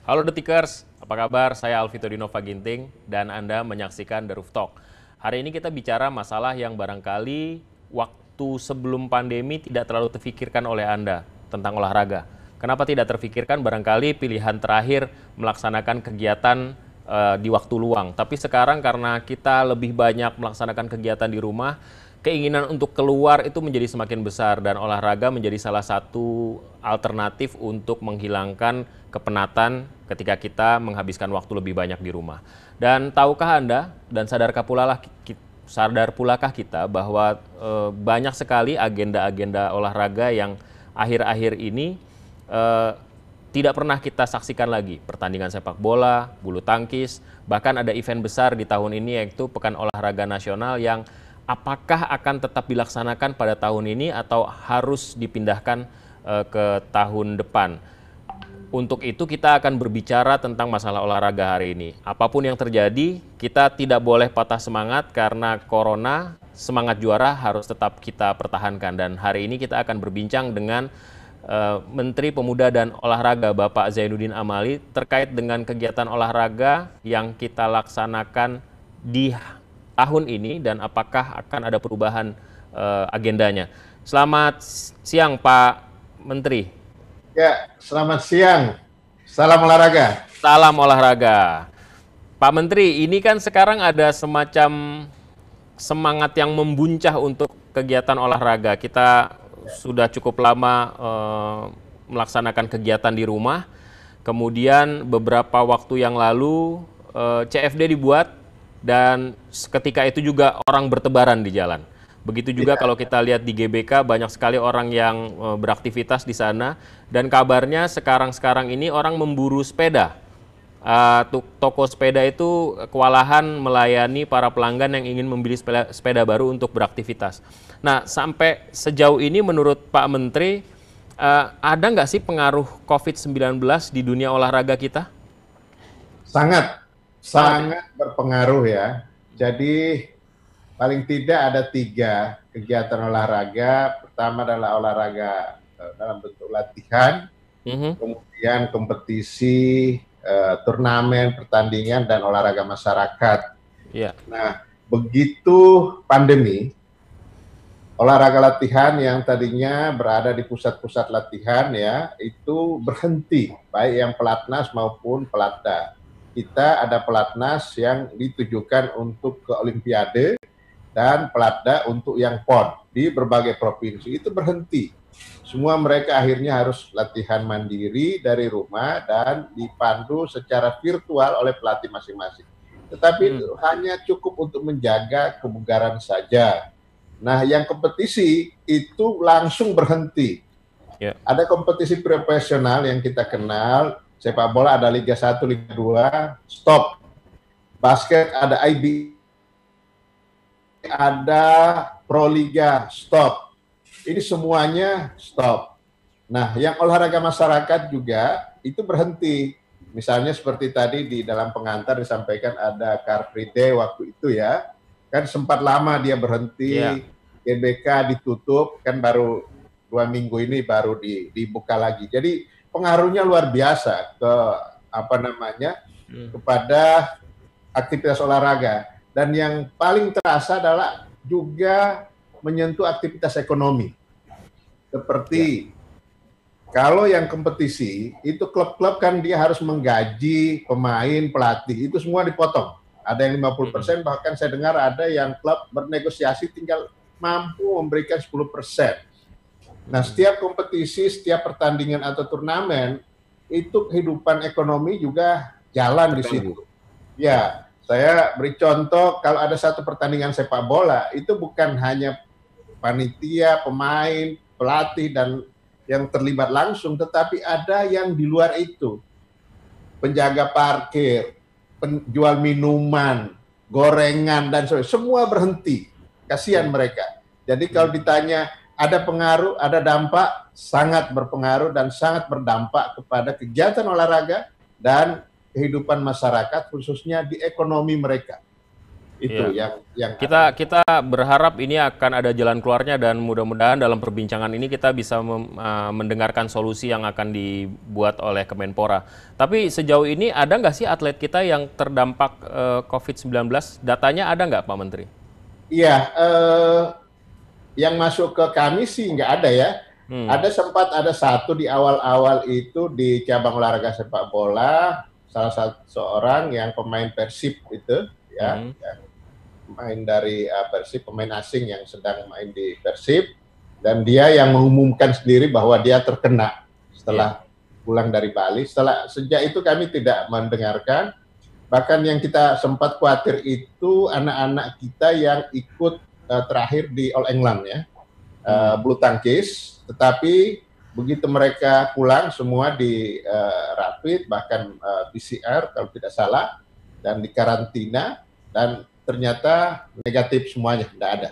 Halo Detikers, apa kabar? Saya Alvito Dinova Ginting dan Anda menyaksikan The Roof Talk. Hari ini kita bicara masalah yang barangkali waktu sebelum pandemi tidak terlalu terfikirkan oleh Anda tentang olahraga. Kenapa tidak terfikirkan? Barangkali pilihan terakhir melaksanakan kegiatan di waktu luang. Tapi sekarang karena kita lebih banyak melaksanakan kegiatan di rumah, keinginan untuk keluar itu menjadi semakin besar dan olahraga menjadi salah satu alternatif untuk menghilangkan kepenatan ketika kita menghabiskan waktu lebih banyak di rumah. Dan tahukah Anda dan sadar pulakah kita bahwa banyak sekali agenda-agenda olahraga yang akhir-akhir ini tidak pernah kita saksikan lagi. Pertandingan sepak bola, bulu tangkis, bahkan ada event besar di tahun ini yaitu Pekan Olahraga Nasional yang apakah akan tetap dilaksanakan pada tahun ini atau harus dipindahkan ke tahun depan? Untuk itu kita akan berbicara tentang masalah olahraga hari ini. Apapun yang terjadi, kita tidak boleh patah semangat karena corona, semangat juara harus tetap kita pertahankan. Dan hari ini kita akan berbincang dengan Menteri Pemuda dan Olahraga Bapak Zainuddin Amali terkait dengan kegiatan olahraga yang kita laksanakan di tahun ini dan apakah akan ada perubahan agendanya. Selamat siang Pak Menteri. Ya, selamat siang. Salam olahraga. Salam olahraga. Pak Menteri, ini kan sekarang ada semacam semangat yang membuncah untuk kegiatan olahraga. Kita sudah cukup lama melaksanakan kegiatan di rumah. Kemudian beberapa waktu yang lalu CFD dibuat dan ketika itu juga orang bertebaran di jalan. Begitu juga kalau kita lihat di GBK banyak sekali orang yang beraktivitas di sana dan kabarnya sekarang ini orang memburu sepeda. Toko sepeda itu kewalahan melayani para pelanggan yang ingin membeli sepeda baru untuk beraktivitas. Nah, sampai sejauh ini menurut Pak Menteri ada nggak sih pengaruh COVID-19 di dunia olahraga kita? Sangat berpengaruh ya. Jadi paling tidak ada 3 kegiatan olahraga. Pertama adalah olahraga dalam bentuk latihan, kemudian kompetisi, turnamen, pertandingan, dan olahraga masyarakat. Yeah. Nah, begitu pandemi, olahraga latihan yang tadinya berada di pusat-pusat latihan ya, itu berhenti, baik yang pelatnas maupun pelatda. Kita ada pelatnas yang ditujukan untuk ke Olimpiade, dan pelatda untuk yang PON di berbagai provinsi itu berhenti. Semua mereka akhirnya harus latihan mandiri dari rumah dan dipandu secara virtual oleh pelatih masing-masing. Tetapi itu hanya cukup untuk menjaga kebugaran saja. Nah, yang kompetisi itu langsung berhenti. Yeah. Ada kompetisi profesional yang kita kenal, sepak bola ada Liga 1, Liga 2, stop. Basket ada IB, ada Proliga, stop. Ini semuanya stop. Nah, yang olahraga masyarakat juga itu berhenti. Misalnya seperti tadi di dalam pengantar disampaikan ada Car Free Day waktu itu ya. Kan sempat lama dia berhenti, GBK ditutup, kan baru 2 minggu ini baru dibuka lagi. Jadi pengaruhnya luar biasa ke kepada aktivitas olahraga. Dan yang paling terasa adalah juga menyentuh aktivitas ekonomi. Seperti kalau yang kompetisi, itu klub-klub kan dia harus menggaji pemain, pelatih, itu semua dipotong. Ada yang 50%, bahkan saya dengar ada yang klub bernegosiasi tinggal mampu memberikan 10%. Nah, setiap kompetisi, setiap pertandingan atau turnamen, itu kehidupan ekonomi juga jalan di situ. Ya, saya beri contoh, kalau ada satu pertandingan sepak bola, itu bukan hanya panitia, pemain, pelatih, dan yang terlibat langsung, tetapi ada yang di luar itu. Penjaga parkir, penjual minuman, gorengan, dan sebagainya, semua berhenti. Kasihan mereka. Jadi kalau ditanya, ada pengaruh, ada dampak, sangat berpengaruh dan sangat berdampak kepada kegiatan olahraga dan kehidupan masyarakat, khususnya di ekonomi mereka. Itu Iya. yang Kita berharap ini akan ada jalan keluarnya dan mudah-mudahan dalam perbincangan ini kita bisa mendengarkan solusi yang akan dibuat oleh Kemenpora. Tapi sejauh ini ada nggak sih atlet kita yang terdampak COVID-19? Datanya ada nggak Pak Menteri? Iya, yang masuk ke kami sih nggak ada ya. Ada sempat ada satu di awal-awal itu di cabang olahraga sepak bola, salah satu seorang yang pemain Persib itu, ya, yang pemain dari Persib, pemain asing yang sedang main di Persib, dan dia yang mengumumkan sendiri bahwa dia terkena setelah pulang dari Bali. Sejak itu kami tidak mendengarkan. Bahkan yang kita sempat khawatir itu anak-anak kita yang ikut terakhir di All England ya, bulu tangkis. Tetapi begitu mereka pulang semua di rapid, bahkan PCR kalau tidak salah, dan dikarantina, dan ternyata negatif semuanya, tidak ada.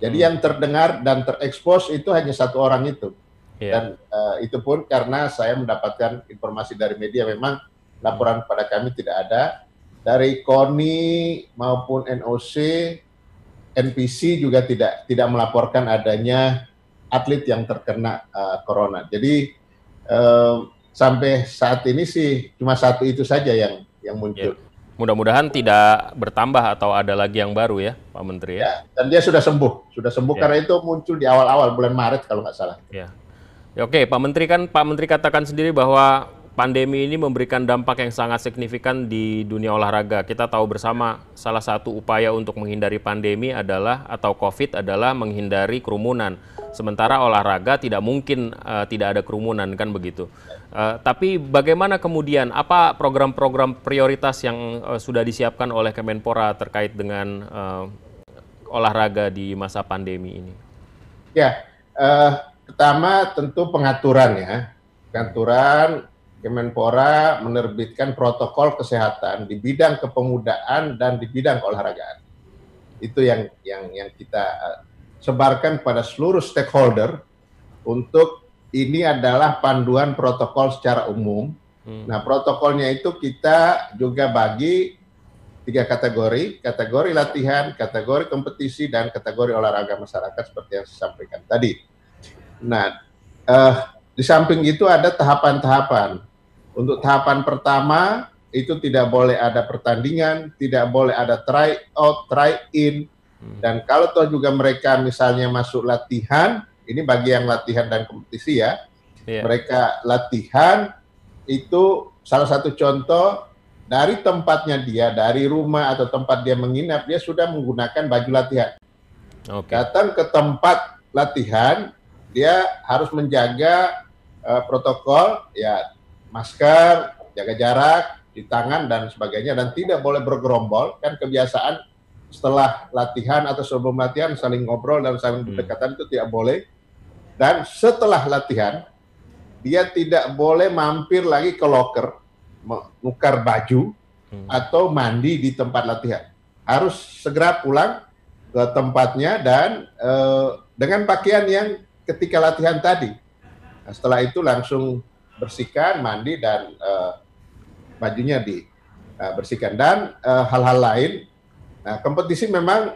Jadi yang terdengar dan terekspos itu hanya satu orang itu. Dan itu pun karena saya mendapatkan informasi dari media, memang laporan pada kami tidak ada. Dari KONI maupun NOC, NPC juga tidak melaporkan adanya atlet yang terkena corona. Jadi sampai saat ini sih cuma satu itu saja yang muncul. Mudah-mudahan tidak bertambah atau ada lagi yang baru ya, Pak Menteri ya. Dan dia sudah sembuh karena itu muncul di awal-awal bulan Maret kalau nggak salah. Ya, oke, Pak Menteri katakan sendiri bahwa pandemi ini memberikan dampak yang sangat signifikan di dunia olahraga. Kita tahu bersama salah satu upaya untuk menghindari pandemi adalah atau COVID adalah menghindari kerumunan. Sementara olahraga tidak mungkin tidak ada kerumunan, kan begitu. Tapi bagaimana kemudian, apa program-program prioritas yang sudah disiapkan oleh Kemenpora terkait dengan olahraga di masa pandemi ini? Ya, pertama tentu pengaturan ya. Pengaturan, Kemenpora menerbitkan protokol kesehatan di bidang kepemudaan dan di bidang keolahragaan. Itu yang kita sebarkan pada seluruh stakeholder untuk ini adalah panduan protokol secara umum. Nah, protokolnya itu kita juga bagi 3 kategori latihan, kategori kompetisi, dan kategori olahraga masyarakat seperti yang saya sampaikan tadi. Nah, di samping itu ada tahapan-tahapan. Untuk tahapan pertama itu tidak boleh ada pertandingan, tidak boleh ada try out, try in, dan kalau toh juga mereka misalnya masuk latihan, ini bagi yang latihan dan kompetisi ya, mereka latihan itu salah satu contoh dari tempatnya dia, dari rumah atau tempat dia menginap, dia sudah menggunakan baju latihan. Datang ke tempat latihan, dia harus menjaga protokol, ya masker, jaga jarak, di tangan dan sebagainya, dan tidak boleh bergerombol. Kan kebiasaan setelah latihan atau sebelum latihan saling ngobrol dan saling berdekatan itu tidak boleh. Dan setelah latihan, dia tidak boleh mampir lagi ke locker, menukar baju, atau mandi di tempat latihan. Harus segera pulang ke tempatnya dan dengan pakaian yang ketika latihan tadi. Nah, setelah itu langsung bersihkan, mandi, dan bajunya dibersihkan. Dan hal-hal lain. Nah, kompetisi memang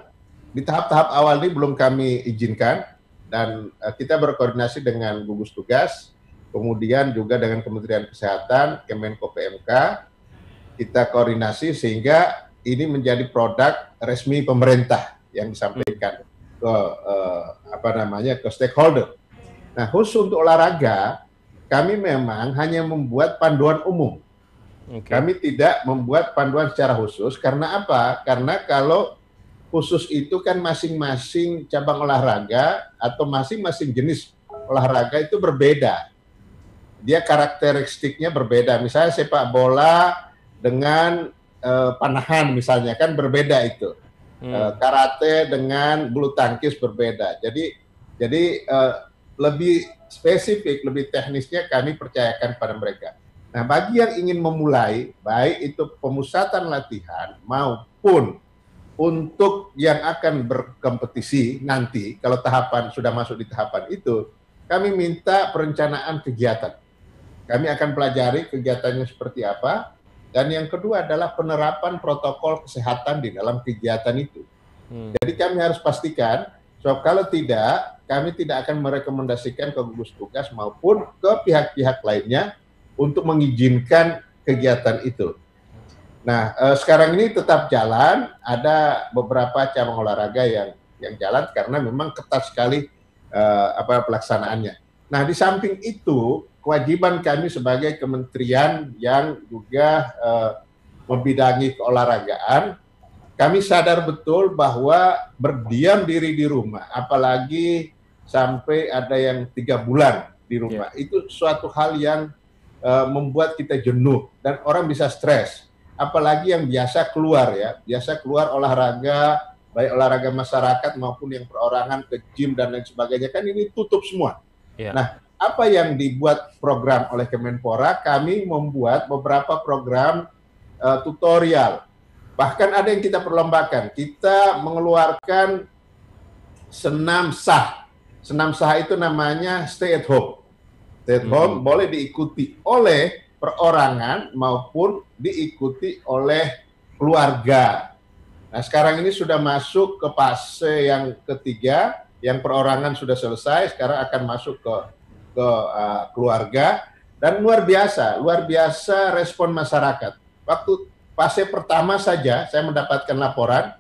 di tahap-tahap awal ini belum kami izinkan, dan kita berkoordinasi dengan gugus tugas, kemudian juga dengan Kementerian Kesehatan, Kemenko PMK, kita koordinasi sehingga ini menjadi produk resmi pemerintah yang disampaikan ke ke stakeholder. Nah, khusus untuk olahraga, kami memang hanya membuat panduan umum. Kami tidak membuat panduan secara khusus. Karena apa? Karena kalau khusus itu kan masing-masing cabang olahraga atau masing-masing jenis olahraga itu berbeda. Dia karakteristiknya berbeda. Misalnya sepak bola dengan panahan misalnya kan berbeda itu. Karate dengan bulu tangkis berbeda. Jadi lebih spesifik, lebih teknisnya kami percayakan pada mereka. Nah, bagi yang ingin memulai, baik itu pemusatan latihan maupun untuk yang akan berkompetisi nanti, kalau tahapan sudah masuk di tahapan itu, kami minta perencanaan kegiatan. Kami akan pelajari kegiatannya seperti apa, Dan yang kedua adalah penerapan protokol kesehatan di dalam kegiatan itu. Jadi kami harus pastikan, sebab kalau tidak, kami tidak akan merekomendasikan ke gugus tugas maupun ke pihak-pihak lainnya untuk mengizinkan kegiatan itu. Nah, sekarang ini tetap jalan, ada beberapa cabang olahraga yang jalan karena memang ketat sekali pelaksanaannya. Nah, di samping itu, kewajiban kami sebagai kementerian yang juga membidangi keolahragaan, kami sadar betul bahwa berdiam diri di rumah, apalagi sampai ada yang 3 bulan di rumah, itu suatu hal yang membuat kita jenuh dan orang bisa stres. Apalagi yang biasa keluar ya, biasa keluar olahraga, baik olahraga masyarakat maupun yang perorangan ke gym dan lain sebagainya, kan ini tutup semua. Nah, apa yang dibuat program oleh Kemenpora, kami membuat beberapa program tutorial. Bahkan ada yang kita perlombakan. Kita mengeluarkan senam sah. Senam sah itu namanya stay at home. Stay at home boleh diikuti oleh perorangan maupun diikuti oleh keluarga. Nah, sekarang ini sudah masuk ke fase yang ketiga, yang perorangan sudah selesai, sekarang akan masuk ke keluarga, dan luar biasa respon masyarakat. Waktu fase pertama saja saya mendapatkan laporan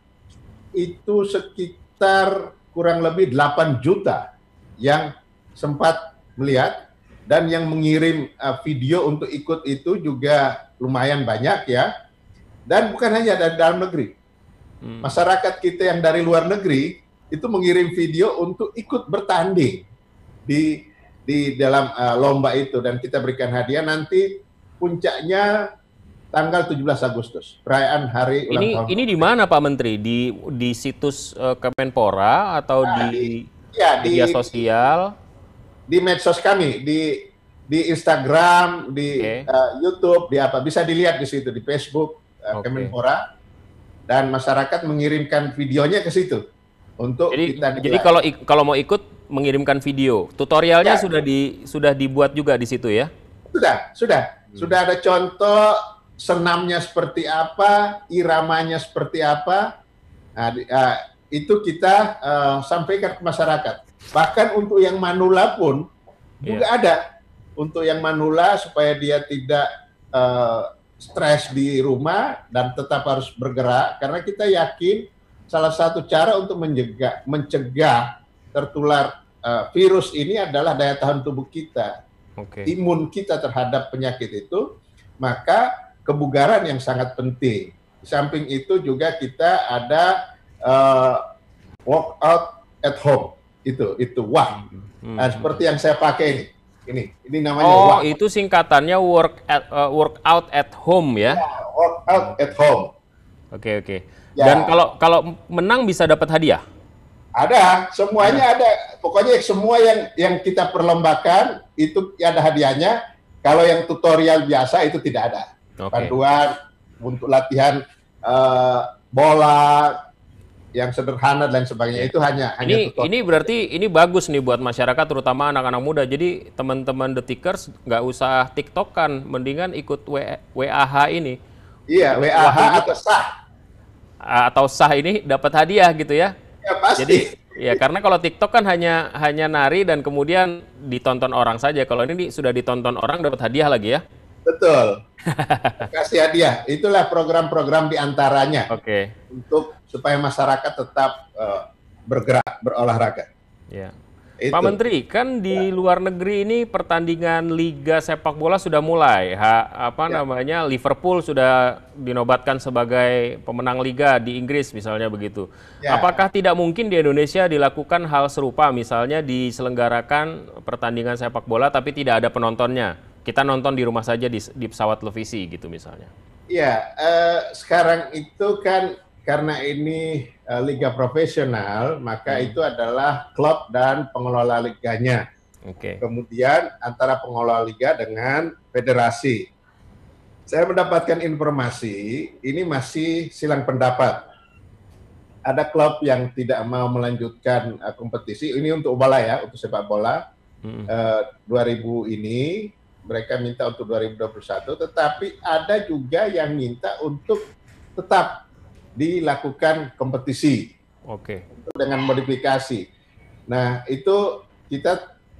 itu sekitar kurang lebih 8 juta yang sempat melihat, dan yang mengirim video untuk ikut itu juga lumayan banyak ya. Dan bukan hanya dari dalam negeri. Masyarakat kita yang dari luar negeri itu mengirim video untuk ikut bertanding di dalam lomba itu, dan kita berikan hadiah. Nanti puncaknya tanggal 17 Agustus, perayaan hari ulang tahun. Ini di mana Pak Menteri? Di situs Kemenpora atau di media sosial? Di medsos kami, di Instagram, di YouTube, di apa, bisa dilihat di situ, di Facebook Kemenpora, dan masyarakat mengirimkan videonya ke situ untuk kita. Jadi kalau mau ikut mengirimkan video, tutorialnya sudah dibuat juga di situ ya? Sudah ada contoh senamnya seperti apa, iramanya seperti apa. Nah, itu kita sampaikan ke masyarakat. Bahkan untuk yang manula pun juga ada. Untuk yang manula supaya dia tidak stres di rumah dan tetap harus bergerak, karena kita yakin salah satu cara untuk mencegah tertular virus ini adalah daya tahan tubuh kita, imun kita terhadap penyakit itu, maka kebugaran yang sangat penting. Di samping itu juga kita ada workout at home, itu WAH. Nah, seperti yang saya pakai ini namanya WAH. Itu singkatannya workout at home ya? Workout at home. Oke. Dan kalau menang bisa dapat hadiah? Ada, semuanya ada. Pokoknya semua yang kita perlombakan itu ada hadiahnya. Kalau yang tutorial biasa itu tidak ada. Panduan untuk latihan bola yang sederhana dan sebagainya, itu hanya tutorial. Ini berarti ini bagus nih buat masyarakat, terutama anak-anak muda. Jadi teman-teman Detikers nggak usah TikTok-kan, mendingan ikut WAH ini. Iya, WAH atau sah. Atau sah ini dapat hadiah gitu ya? Ya pasti. Jadi ya, karena kalau TikTok kan hanya nari dan kemudian ditonton orang saja. Kalau ini sudah ditonton orang, dapat hadiah lagi ya? Betul. Kasih hadiah. Itulah program-program diantaranya. Untuk supaya masyarakat tetap bergerak, berolahraga. Ya. Pak Menteri, kan di luar negeri ini pertandingan Liga Sepak Bola sudah mulai. Namanya Liverpool sudah dinobatkan sebagai pemenang Liga di Inggris misalnya begitu. Apakah tidak mungkin di Indonesia dilakukan hal serupa, misalnya diselenggarakan pertandingan sepak bola tapi tidak ada penontonnya? Kita nonton di rumah saja di pesawat televisi gitu misalnya. Iya, sekarang itu kan karena ini liga profesional, maka itu adalah klub dan pengelola liganya. Kemudian antara pengelola liga dengan federasi. Saya mendapatkan informasi ini masih silang pendapat. Ada klub yang tidak mau melanjutkan kompetisi ini untuk bola ya, untuk sepak bola 2000 ini. mereka minta untuk 2021, tetapi ada juga yang minta untuk tetap dilakukan kompetisi. Oke. Dengan modifikasi. Nah, itu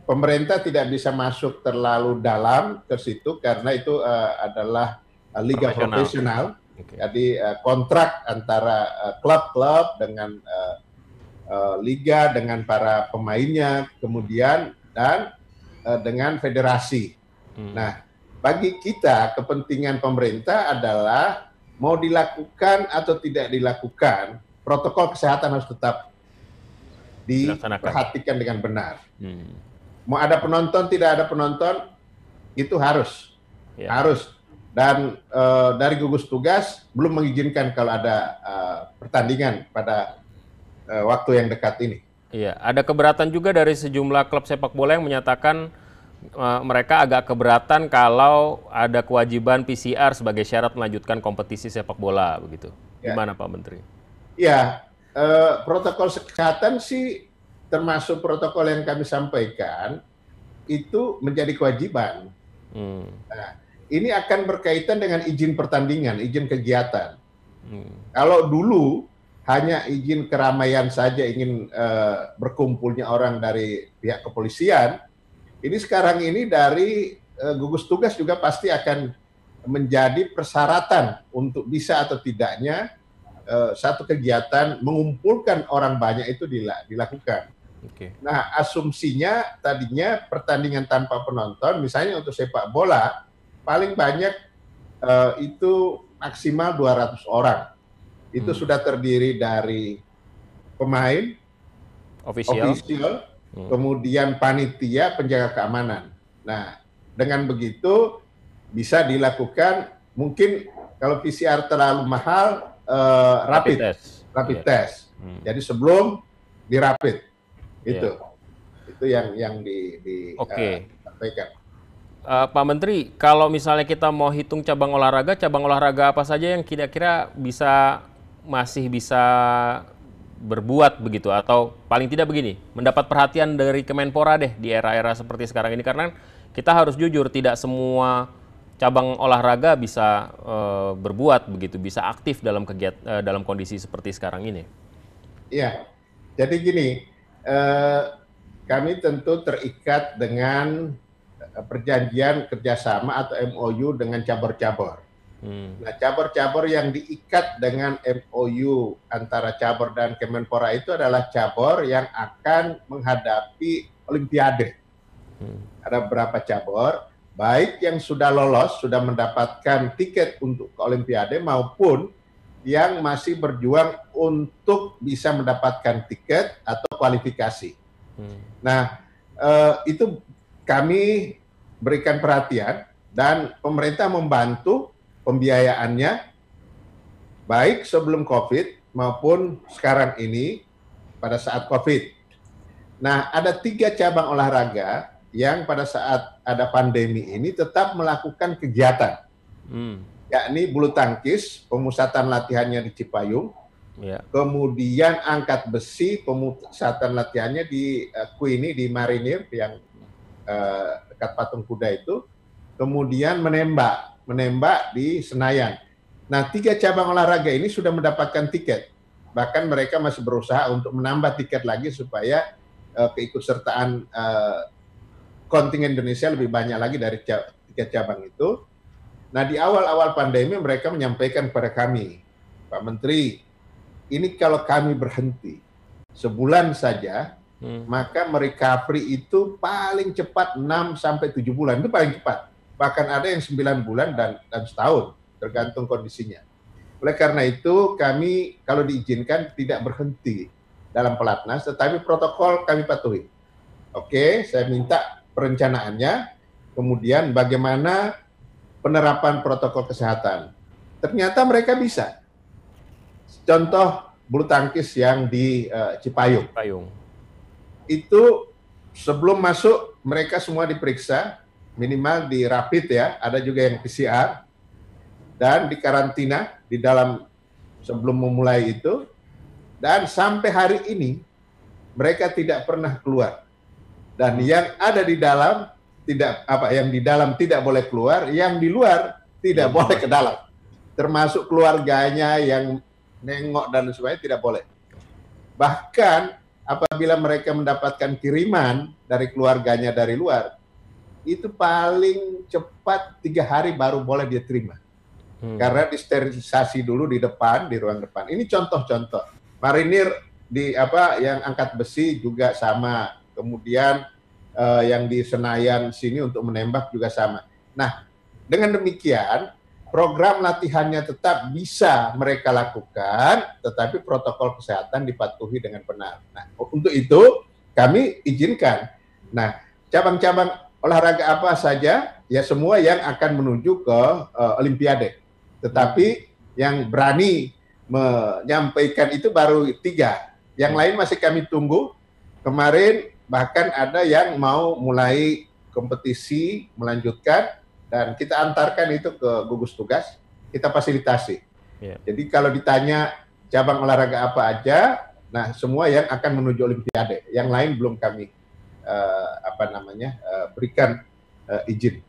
pemerintah tidak bisa masuk terlalu dalam ke situ karena itu adalah liga profesional. Okay. Jadi kontrak antara klub-klub dengan liga, dengan para pemainnya, kemudian dan dengan federasi. Nah, bagi kita kepentingan pemerintah adalah mau dilakukan atau tidak dilakukan, protokol kesehatan harus tetap diperhatikan dengan benar. Mau ada penonton, tidak ada penonton, itu harus. Dan dari gugus tugas belum mengizinkan kalau ada pertandingan pada waktu yang dekat ini. Iya, ada keberatan juga dari sejumlah klub sepak bola yang menyatakan mereka agak keberatan kalau ada kewajiban PCR sebagai syarat melanjutkan kompetisi sepak bola, begitu. Gimana Pak Menteri? Ya, protokol kesehatan sih termasuk protokol yang kami sampaikan itu menjadi kewajiban. Nah, ini akan berkaitan dengan izin pertandingan, izin kegiatan. Kalau dulu hanya izin keramaian saja, ingin berkumpulnya orang dari pihak kepolisian, ini sekarang ini dari gugus tugas juga pasti akan menjadi persyaratan untuk bisa atau tidaknya satu kegiatan mengumpulkan orang banyak itu dilakukan. Nah, asumsinya tadinya pertandingan tanpa penonton, misalnya untuk sepak bola, paling banyak itu maksimal 200 orang. Itu sudah terdiri dari pemain, official, kemudian panitia, penjaga keamanan. Nah, dengan begitu bisa dilakukan, mungkin kalau PCR terlalu mahal, rapid test. Jadi sebelum dirapid, itu yang disampaikan. Pak Menteri, kalau misalnya kita mau hitung cabang olahraga apa saja yang kira-kira masih bisa berbuat begitu, atau paling tidak begini, mendapat perhatian dari Kemenpora deh di era-era seperti sekarang ini, karena kita harus jujur tidak semua cabang olahraga bisa berbuat begitu, bisa aktif dalam kondisi seperti sekarang ini. Iya, jadi gini, kami tentu terikat dengan perjanjian kerjasama atau MOU dengan cabur-cabur. Nah, cabur-cabur yang diikat dengan MOU antara cabur dan Kemenpora itu adalah cabur yang akan menghadapi Olimpiade. Ada beberapa cabur, baik yang sudah lolos, sudah mendapatkan tiket untuk ke Olimpiade, maupun yang masih berjuang untuk bisa mendapatkan tiket atau kualifikasi. Nah, itu kami berikan perhatian dan pemerintah membantu pembiayaannya baik sebelum COVID maupun sekarang ini pada saat COVID. Nah, ada 3 cabang olahraga yang pada saat ada pandemi ini tetap melakukan kegiatan, yakni bulu tangkis, pemusatan latihannya di Cipayung, kemudian angkat besi, pemusatan latihannya di Queenie, di Marinir yang dekat patung kuda itu, kemudian menembak di Senayan. Nah, 3 cabang olahraga ini sudah mendapatkan tiket. Bahkan mereka masih berusaha untuk menambah tiket lagi supaya keikutsertaan kontingen Indonesia lebih banyak lagi dari 3 cabang itu. Nah, di awal-awal pandemi mereka menyampaikan kepada kami, Pak Menteri, ini kalau kami berhenti sebulan saja, maka merecovery itu paling cepat 6-7 bulan, itu paling cepat. Bahkan ada yang 9 bulan dan setahun, tergantung kondisinya. Oleh karena itu, kami kalau diizinkan tidak berhenti dalam pelatnas, tetapi protokol kami patuhi. Oke, saya minta perencanaannya, kemudian bagaimana penerapan protokol kesehatan. Ternyata mereka bisa. Contoh bulu tangkis yang di Cipayung. Itu sebelum masuk mereka semua diperiksa, minimal di rapid ya, ada juga yang PCR, dan di karantina di dalam sebelum memulai itu, dan sampai hari ini mereka tidak pernah keluar. Dan yang ada di dalam yang di dalam tidak boleh keluar, yang di luar tidak boleh ke dalam. Termasuk keluarganya yang nengok dan sebagainya tidak boleh. Bahkan apabila mereka mendapatkan kiriman dari keluarganya dari luar, itu paling cepat 3 hari baru boleh dia terima. Karena disterilisasi dulu di depan, di ruang depan. Ini contoh-contoh. Marinir yang angkat besi juga sama. Kemudian yang di Senayan sini untuk menembak juga sama. Nah, dengan demikian program latihannya tetap bisa mereka lakukan, tetapi protokol kesehatan dipatuhi dengan benar. Nah, untuk itu kami izinkan. Nah, cabang-cabang olahraga apa saja, ya semua yang akan menuju ke Olimpiade. Tetapi yang berani menyampaikan itu baru 3. Yang lain masih kami tunggu. Kemarin bahkan ada yang mau mulai kompetisi, melanjutkan, dan kita antarkan itu ke gugus tugas, kita fasilitasi. Jadi kalau ditanya cabang olahraga apa aja, nah semua yang akan menuju Olimpiade, yang lain belum kami berikan izin.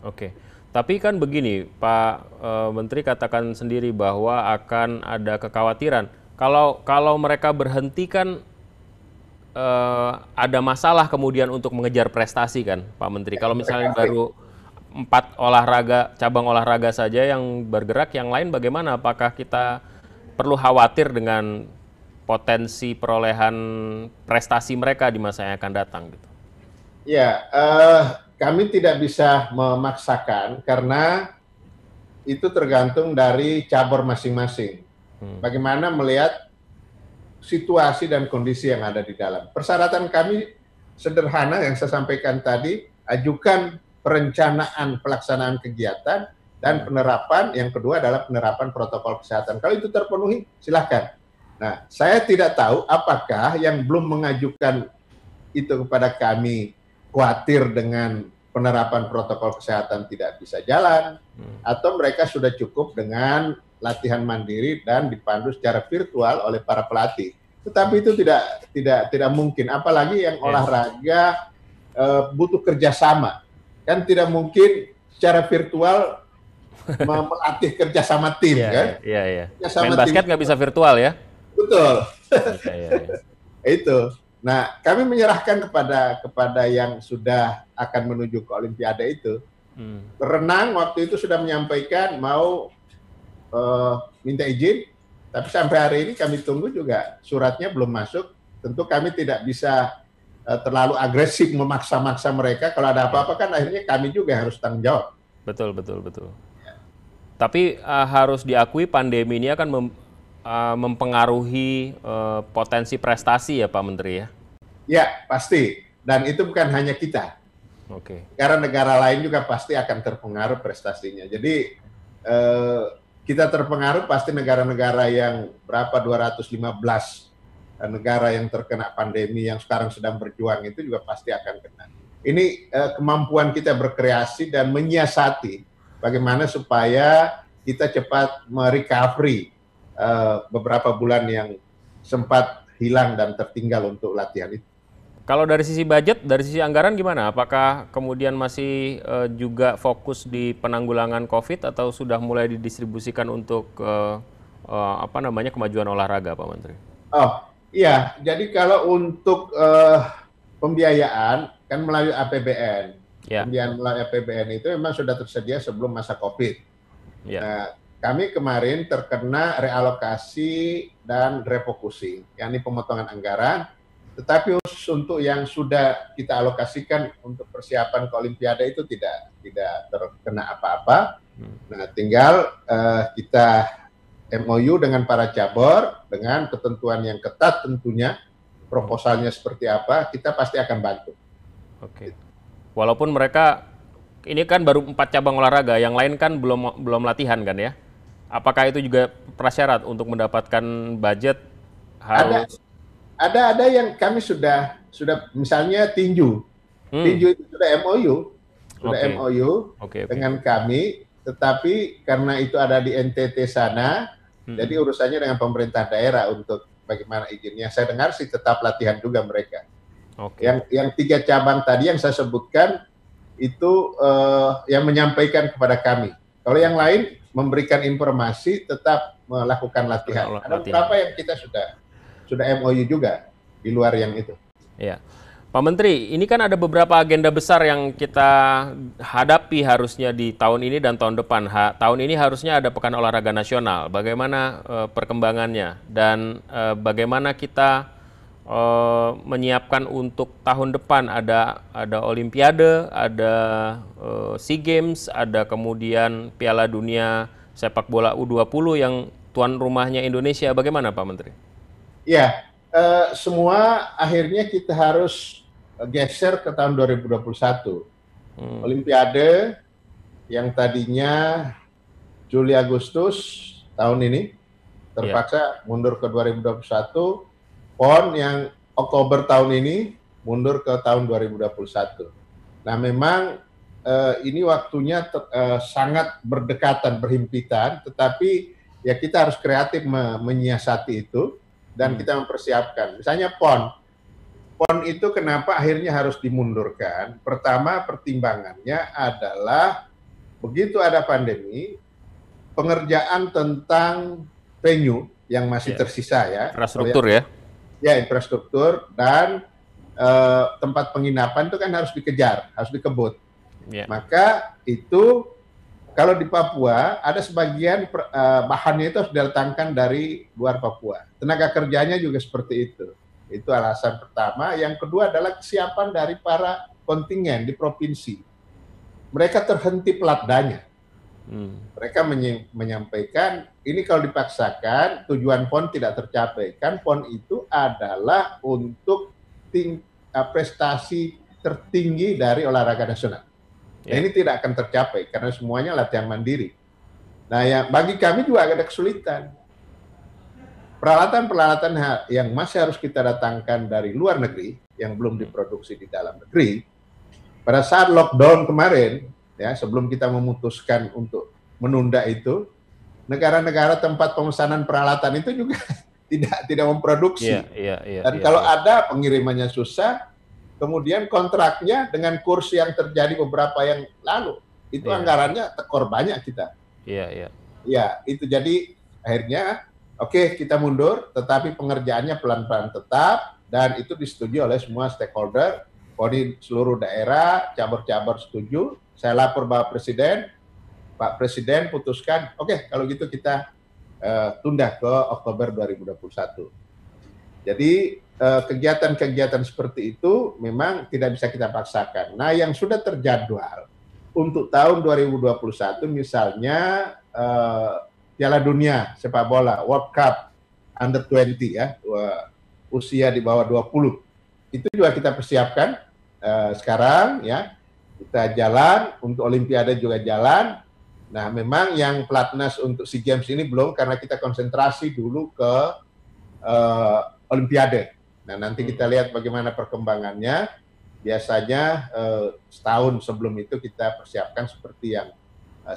Oke, tapi kan begini, Pak Menteri katakan sendiri bahwa akan ada kekhawatiran. Kalau mereka berhenti kan ada masalah kemudian untuk mengejar prestasi kan, Pak Menteri. Kalau misalnya baru 4 cabang olahraga saja yang bergerak, yang lain bagaimana? Apakah kita perlu khawatir dengan potensi perolehan prestasi mereka di masa yang akan datang? Gitu? Ya, kami tidak bisa memaksakan karena itu tergantung dari cabur masing-masing. Bagaimana melihat situasi dan kondisi yang ada di dalam. Persyaratan kami sederhana yang saya sampaikan tadi, ajukan perencanaan pelaksanaan kegiatan dan penerapan, yang kedua adalah penerapan protokol kesehatan. Kalau itu terpenuhi, silakan. Nah, saya tidak tahu apakah yang belum mengajukan itu kepada kami khawatir dengan penerapan protokol kesehatan tidak bisa jalan, atau mereka sudah cukup dengan latihan mandiri dan dipandu secara virtual oleh para pelatih. Tetapi itu tidak mungkin, apalagi yang olahraga butuh kerjasama. Kan tidak mungkin secara virtual melatih kerjasama tim, kan? Iya. Main basket nggak bisa virtual ya? Betul. Itu. Nah, kami menyerahkan kepada yang sudah akan menuju ke Olimpiade itu. Berenang waktu itu sudah menyampaikan mau minta izin, tapi sampai hari ini kami tunggu juga suratnya belum masuk. Tentu kami tidak bisa terlalu agresif memaksa-maksa mereka. Kalau ada apa-apa kan akhirnya kami juga harus tanggung jawab. Betul. Ya. Tapi harus diakui pandemi ini akan mempengaruhi potensi prestasi ya Pak Menteri ya? Ya, pasti. Dan itu bukan hanya kita. Oke. Karena negara lain juga pasti akan terpengaruh prestasinya. Jadi kita terpengaruh pasti negara-negara yang 215 negara yang terkena pandemi yang sekarang sedang berjuang itu juga pasti akan kena. Ini kemampuan kita berkreasi dan menyiasati bagaimana supaya kita cepat merecovery beberapa bulan yang sempat hilang dan tertinggal untuk latihan itu. Kalau dari sisi budget, dari sisi anggaran gimana? Apakah kemudian masih juga fokus di penanggulangan COVID atau sudah mulai didistribusikan untuk kemajuan olahraga, Pak Menteri? Oh iya, jadi kalau untuk pembiayaan kan melalui APBN. Pembiayaan melalui APBN itu memang sudah tersedia sebelum masa COVID. Nah, kami kemarin terkena realokasi dan refocusing, yakni pemotongan anggaran. Tetapi untuk yang sudah kita alokasikan untuk persiapan ke Olimpiade itu tidak terkena apa-apa. Nah, tinggal kita MOU dengan para cabur dengan ketentuan yang ketat tentunya, proposalnya seperti apa, kita pasti akan bantu. Oke. Walaupun mereka ini kan baru 4 cabang olahraga, yang lain kan belum latihan kan ya? Apakah itu juga prasyarat untuk mendapatkan budget harus? Ada yang kami sudah misalnya tinju. Tinju itu sudah MOU. Dengan kami, tetapi karena itu ada di NTT sana, jadi urusannya dengan pemerintah daerah untuk bagaimana izinnya. Saya dengar sih tetap latihan juga mereka. Yang 3 cabang tadi yang saya sebutkan itu yang menyampaikan kepada kami. Kalau yang lain memberikan informasi, tetap melakukan latihan. Ada beberapa yang kita sudah MOU juga di luar yang itu. Ya, Pak Menteri, ini kan ada beberapa agenda besar yang kita hadapi harusnya di tahun ini dan tahun depan. Tahun ini harusnya ada Pekan Olahraga Nasional. Bagaimana perkembangannya dan bagaimana kita menyiapkan untuk tahun depan? Ada Olimpiade, ada SEA Games, ada kemudian Piala Dunia Sepak Bola U20 yang tuan rumahnya Indonesia. Bagaimana Pak Menteri? Ya, semua akhirnya kita harus geser ke tahun 2021. Olimpiade yang tadinya Juli Agustus tahun ini terpaksa mundur ke 2021. PON yang Oktober tahun ini mundur ke tahun 2021. Nah, memang ini waktunya sangat berdekatan, berhimpitan, tetapi ya kita harus kreatif menyiasati itu dan kita mempersiapkan. Misalnya PON itu kenapa akhirnya harus dimundurkan? Pertama, pertimbangannya adalah begitu ada pandemi, pengerjaan tentang venue yang masih tersisa ya. Infrastruktur ya. Ya, infrastruktur dan tempat penginapan itu kan harus dikejar, harus dikebut. Maka itu kalau di Papua ada sebagian bahannya itu harus didatangkan dari luar Papua. Tenaga kerjanya juga seperti itu. Itu alasan pertama. Yang kedua adalah kesiapan dari para kontingen di provinsi. Mereka terhenti pelatdanya. Mereka menyampaikan ini kalau dipaksakan tujuan PON tidak tercapai. Kan PON itu adalah untuk prestasi tertinggi dari olahraga nasional. Nah, ini tidak akan tercapai karena semuanya latihan mandiri. Nah, ya bagi kami juga ada kesulitan. Peralatan-peralatan yang masih harus kita datangkan dari luar negeri yang belum diproduksi di dalam negeri. Pada saat lockdown kemarin, ya sebelum kita memutuskan untuk menunda itu, negara-negara tempat pemesanan peralatan itu juga tidak memproduksi. Dan kalau ada pengirimannya susah, kemudian kontraknya dengan kurs yang terjadi beberapa yang lalu, itu anggarannya tekor banyak kita. Ya, itu jadi akhirnya oke, kita mundur, tetapi pengerjaannya pelan-pelan tetap dan itu disetujui oleh semua stakeholder. Poni seluruh daerah, cabur-cabur setuju. Saya lapor Bapak Presiden, Pak Presiden putuskan, oke, kalau gitu kita tunda ke Oktober 2021. Jadi kegiatan-kegiatan seperti itu memang tidak bisa kita paksakan. Nah, yang sudah terjadwal untuk tahun 2021 misalnya Piala Dunia Sepak Bola, World Cup Under 20 ya, usia di bawah 20. Itu juga kita persiapkan sekarang ya. Kita jalan, untuk Olimpiade juga jalan. Nah, memang yang pelatnas untuk SEA Games ini belum karena kita konsentrasi dulu ke Olimpiade. Nah, nanti kita lihat bagaimana perkembangannya. Biasanya setahun sebelum itu kita persiapkan seperti yang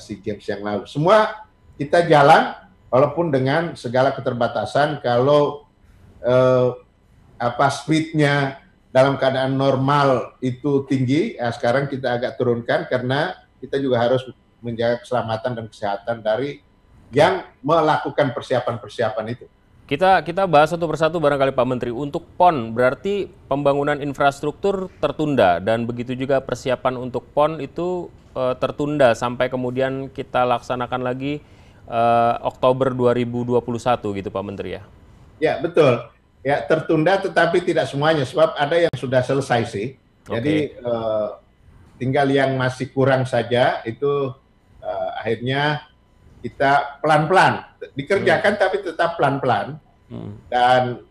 SEA Games yang lalu. Semua kita jalan, walaupun dengan segala keterbatasan. Kalau speednya dalam keadaan normal itu tinggi, ya sekarang kita agak turunkan karena kita juga harus menjaga keselamatan dan kesehatan dari yang melakukan persiapan-persiapan itu. Kita bahas satu persatu barangkali Pak Menteri. Untuk PON berarti pembangunan infrastruktur tertunda dan begitu juga persiapan untuk PON itu tertunda sampai kemudian kita laksanakan lagi Oktober 2021 gitu Pak Menteri ya? Ya, betul. Ya, tertunda tetapi tidak semuanya, sebab ada yang sudah selesai sih. Jadi tinggal yang masih kurang saja, itu akhirnya kita pelan-pelan dikerjakan tapi tetap pelan-pelan. Dan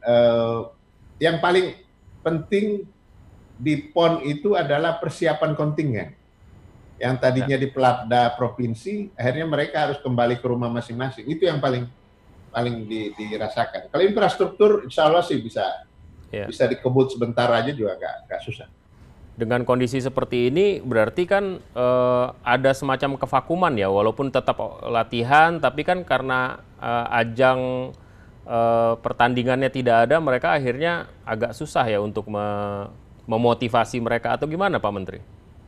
yang paling penting di PON itu adalah persiapan kontingen. Yang tadinya di Pelatda provinsi, akhirnya mereka harus kembali ke rumah masing-masing. Itu yang paling dirasakan. Kalau infrastruktur, insya Allah sih bisa dikebut sebentar aja juga nggak susah. Dengan kondisi seperti ini, berarti kan ada semacam kevakuman ya, walaupun tetap latihan, tapi kan karena ajang pertandingannya tidak ada, mereka akhirnya agak susah ya untuk memotivasi mereka atau gimana Pak Menteri?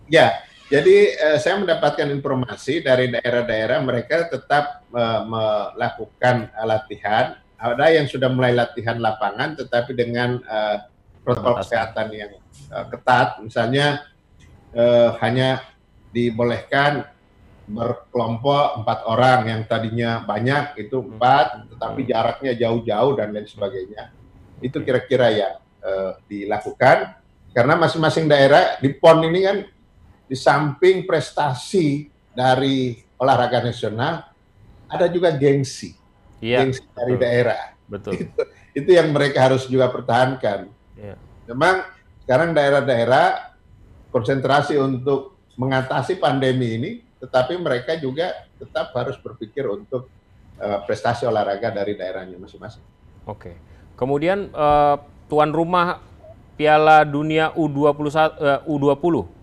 Ya, Jadi saya mendapatkan informasi dari daerah-daerah mereka tetap melakukan latihan. Ada yang sudah mulai latihan lapangan, tetapi dengan protokol kesehatan yang ketat. Misalnya hanya dibolehkan berkelompok 4 orang, yang tadinya banyak itu 4, tetapi jaraknya jauh-jauh dan lain sebagainya. Itu kira-kira yang dilakukan. Karena masing-masing daerah di PON ini kan, di samping prestasi dari olahraga nasional, ada juga gengsi, gengsi dari daerah. Betul. Itu yang mereka harus juga pertahankan. Ya. Memang sekarang daerah-daerah konsentrasi untuk mengatasi pandemi ini, tetapi mereka juga tetap harus berpikir untuk prestasi olahraga dari daerahnya masing-masing. Oke. Kemudian tuan rumah Piala Dunia U20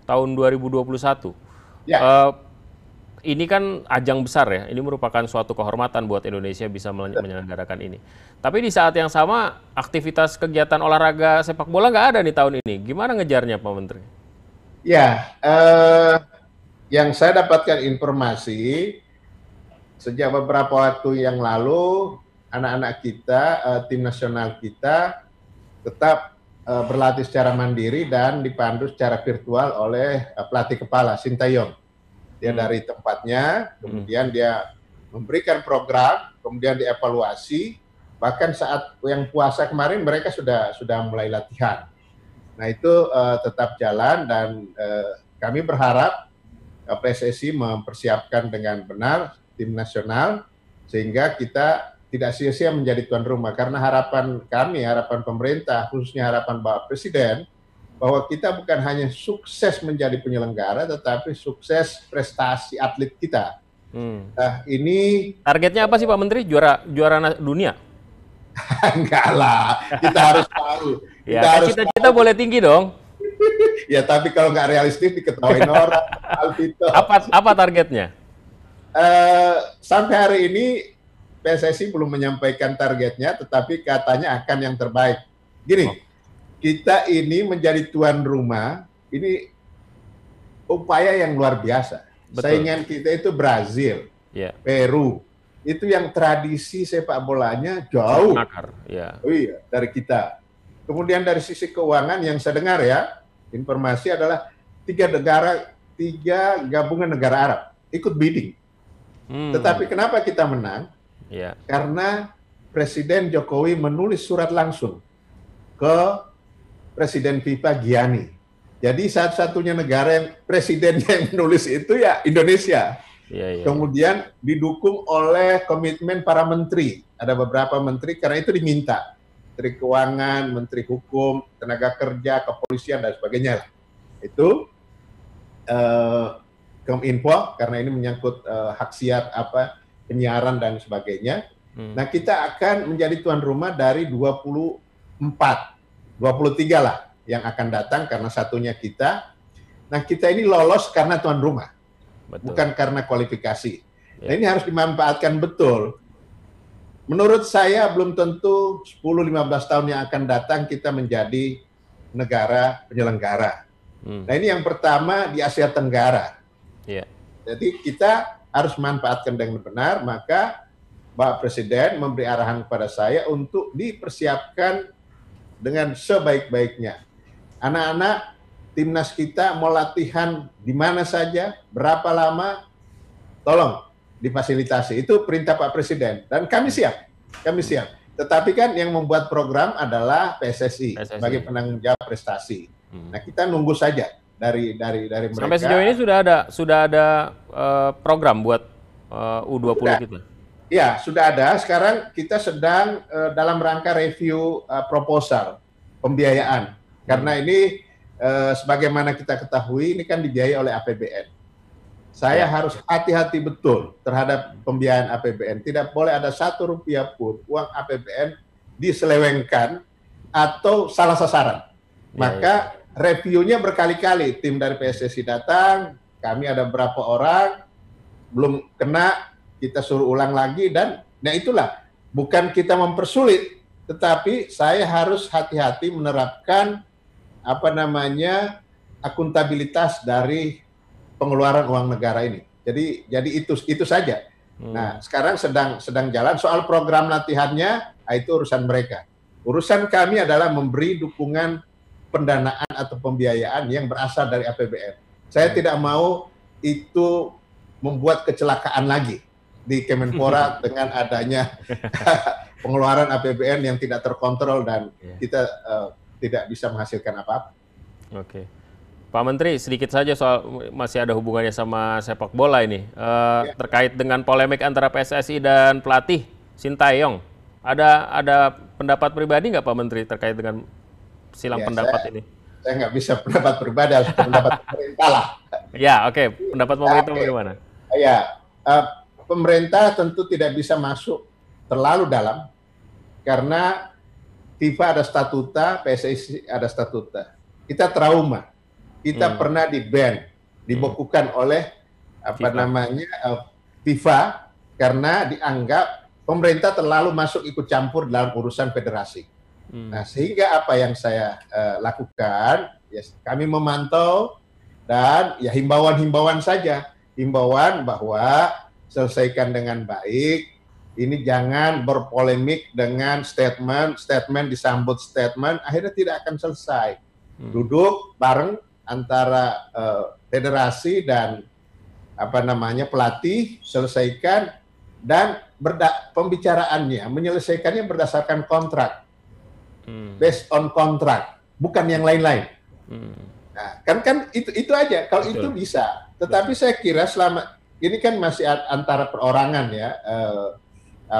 tahun 2021. Ya. Ini kan ajang besar ya, ini merupakan suatu kehormatan buat Indonesia bisa menyelenggarakan ini. Tapi di saat yang sama, aktivitas kegiatan olahraga sepak bola nggak ada nih tahun ini. Gimana ngejarnya Pak Menteri? Ya, yang saya dapatkan informasi, sejak beberapa waktu yang lalu, anak-anak kita, tim nasional kita, tetap berlatih secara mandiri dan dipandu secara virtual oleh pelatih kepala Sintayong. Dia dari tempatnya, kemudian dia memberikan program, kemudian dievaluasi. Bahkan saat yang puasa kemarin mereka sudah mulai latihan. Nah itu tetap jalan dan kami berharap PSSI mempersiapkan dengan benar tim nasional sehingga kita tidak sia-sia menjadi tuan rumah, karena harapan kami, harapan pemerintah, khususnya harapan Bapak Presiden, bahwa kita bukan hanya sukses menjadi penyelenggara, tetapi sukses prestasi atlet kita. Nah, ini targetnya apa sih Pak Menteri? Juara dunia? Enggak lah, kita harus tahu. Ya, cita-cita boleh tinggi dong. Ya, tapi kalau nggak realistis diketawain orang. Apa targetnya? Sampai hari ini PSSI belum menyampaikan targetnya, tetapi katanya akan yang terbaik. Gini, kita ini menjadi tuan rumah, ini upaya yang luar biasa. Betul. Saingan kita itu Brazil, Peru, itu yang tradisi sepak bolanya jauh dari kita. Kemudian dari sisi keuangan yang saya dengar ya, informasi adalah 3 gabungan negara Arab ikut bidding. Tetapi kenapa kita menang? Karena Presiden Jokowi menulis surat langsung ke Presiden FIFA Gianni. Jadi satu-satunya negara yang presidennya yang menulis itu ya Indonesia. Kemudian didukung oleh komitmen para menteri. Ada beberapa menteri karena itu diminta. Menteri Keuangan, Menteri Hukum, Tenaga Kerja, Kepolisian dan sebagainya. Itu Kominfo karena ini menyangkut hak siar penyiaran dan sebagainya. Nah, kita akan menjadi tuan rumah dari 23 lah yang akan datang karena satunya kita. Nah, kita ini lolos karena tuan rumah. Betul. Bukan karena kualifikasi. Nah, ini harus dimanfaatkan betul. Menurut saya belum tentu 10-15 tahun yang akan datang kita menjadi negara penyelenggara. Nah, ini yang pertama di Asia Tenggara. Jadi kita harus manfaatkan dengan benar, maka Bapak Presiden memberi arahan kepada saya untuk dipersiapkan dengan sebaik-baiknya. Anak-anak timnas kita mau latihan di mana saja, berapa lama, tolong difasilitasi. Itu perintah Pak Presiden dan kami siap. Tetapi kan yang membuat program adalah PSSI. Sebagai penanggung jawab prestasi. Nah, kita nunggu saja dari mereka. Sampai sejauh ini sudah ada program buat U20 kita. Ya, sudah ada. Sekarang kita sedang dalam rangka review proposal pembiayaan. Karena ini sebagaimana kita ketahui ini kan dibiayai oleh APBN. Saya harus hati-hati betul terhadap pembiayaan APBN. Tidak boleh ada 1 rupiah pun uang APBN diselewengkan atau salah sasaran. Maka reviewnya berkali-kali. Tim dari PSSI datang, kami ada berapa orang, belum kena, kita suruh ulang lagi. Dan nah itulah, bukan kita mempersulit, tetapi saya harus hati-hati menerapkan akuntabilitas dari pengeluaran uang negara ini. Jadi itu saja. Nah, sekarang sedang jalan soal program latihannya, itu urusan mereka. Urusan kami adalah memberi dukungan pendanaan atau pembiayaan yang berasal dari APBN. Saya tidak mau itu membuat kecelakaan lagi di Kemenpora dengan adanya pengeluaran APBN yang tidak terkontrol dan kita tidak bisa menghasilkan apa-apa. Oke. Pak Menteri, sedikit saja soal masih ada hubungannya sama sepak bola ini. Terkait dengan polemik antara PSSI dan pelatih Sintayong. Ada pendapat pribadi nggak Pak Menteri terkait dengan silang pendapat ini? Saya nggak bisa pendapat pribadi, harus pendapat pemerintah lah. Ya, oke. Pendapat pemerintah bagaimana? Ya, pemerintah tentu tidak bisa masuk terlalu dalam karena FIFA ada statuta, PSSI ada statuta. Kita trauma. Kita pernah di-ban, dibekukan oleh FIFA karena dianggap pemerintah terlalu masuk ikut campur dalam urusan federasi. Nah, sehingga apa yang saya lakukan, ya kami memantau dan ya himbauan saja, himbauan bahwa selesaikan dengan baik. Ini jangan berpolemik dengan statement disambut statement, akhirnya tidak akan selesai. Duduk bareng antara federasi dan pelatih, selesaikan dan pembicaraannya menyelesaikannya berdasarkan kontrak, based on kontrak, bukan yang lain-lain. Nah, kan itu aja. Kalau itu bisa, tetapi saya kira selama ini kan masih antara perorangan ya,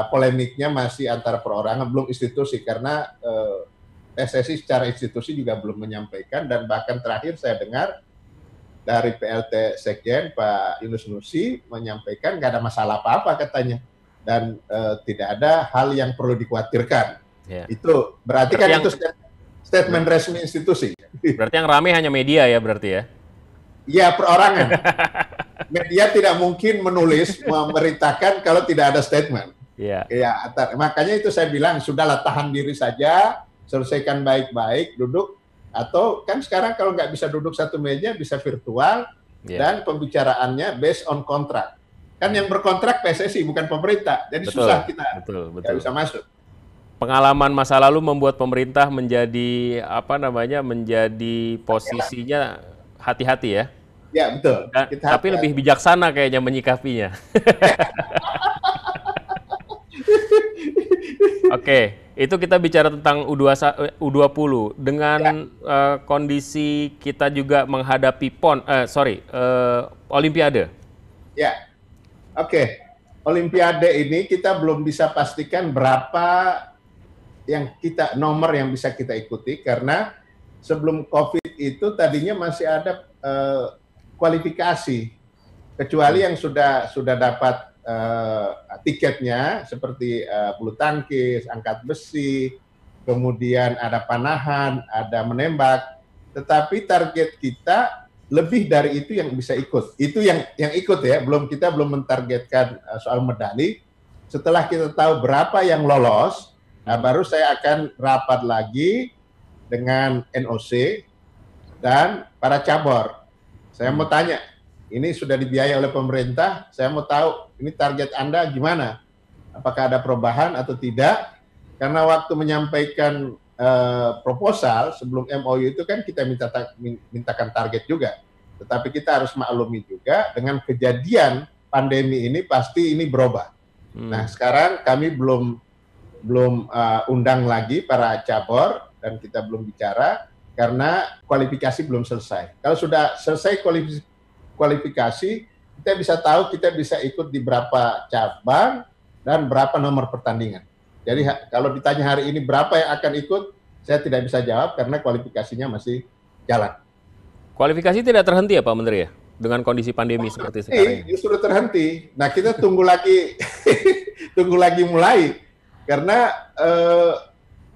polemiknya masih antara perorangan, belum institusi karena PSSI secara institusi juga belum menyampaikan, dan bahkan terakhir saya dengar dari PLT Sekjen Pak Yunus Nusi menyampaikan nggak ada masalah apa-apa katanya, dan tidak ada hal yang perlu dikhawatirkan. Itu berarti kan itu statement resmi institusi. Berarti yang rame hanya media ya berarti ya? Iya, perorangan. Media tidak mungkin menulis memberitakan kalau tidak ada statement. Ya, makanya itu saya bilang sudahlah, tahan diri saja. Selesaikan baik-baik, duduk, atau kan sekarang kalau nggak bisa duduk satu meja, bisa virtual, dan pembicaraannya based on kontrak. Kan yang berkontrak PSSI, bukan pemerintah, jadi susah kita nggak bisa masuk. Pengalaman masa lalu membuat pemerintah menjadi menjadi posisinya hati-hati ya? Ya, betul. Tapi lebih bijaksana kayaknya menyikapinya. Oke, itu kita bicara tentang U20 dengan kondisi kita juga menghadapi Olimpiade. Ya, oke. Olimpiade ini kita belum bisa pastikan berapa nomor yang bisa kita ikuti karena sebelum COVID itu tadinya masih ada kualifikasi, kecuali yang sudah dapat tiketnya seperti bulu tangkis, angkat besi, kemudian ada panahan, ada menembak. Tetapi target kita lebih dari itu yang bisa ikut. Itu yang ikut ya. Kita belum mentargetkan soal medali. Setelah kita tahu berapa yang lolos, baru saya akan rapat lagi dengan NOC dan para cabur. Saya mau tanya, ini sudah dibiayai oleh pemerintah, saya mau tahu ini target Anda gimana? Apakah ada perubahan atau tidak? Karena waktu menyampaikan proposal sebelum MOU itu kan kita mintakan target juga. Tetapi kita harus maklumi juga dengan kejadian pandemi ini pasti ini berubah. Nah, sekarang kami belum undang lagi para cabur dan kita belum bicara karena kualifikasi belum selesai. Kalau sudah selesai kualifikasi, kita bisa tahu kita bisa ikut di berapa cabang dan berapa nomor pertandingan. Jadi kalau ditanya hari ini berapa yang akan ikut, saya tidak bisa jawab karena kualifikasinya masih jalan. Kualifikasi tidak terhenti ya Pak Menteri ya? Dengan kondisi pandemi seperti sekarang ini? Justru terhenti. Nah, kita tunggu lagi tunggu lagi mulai. Karena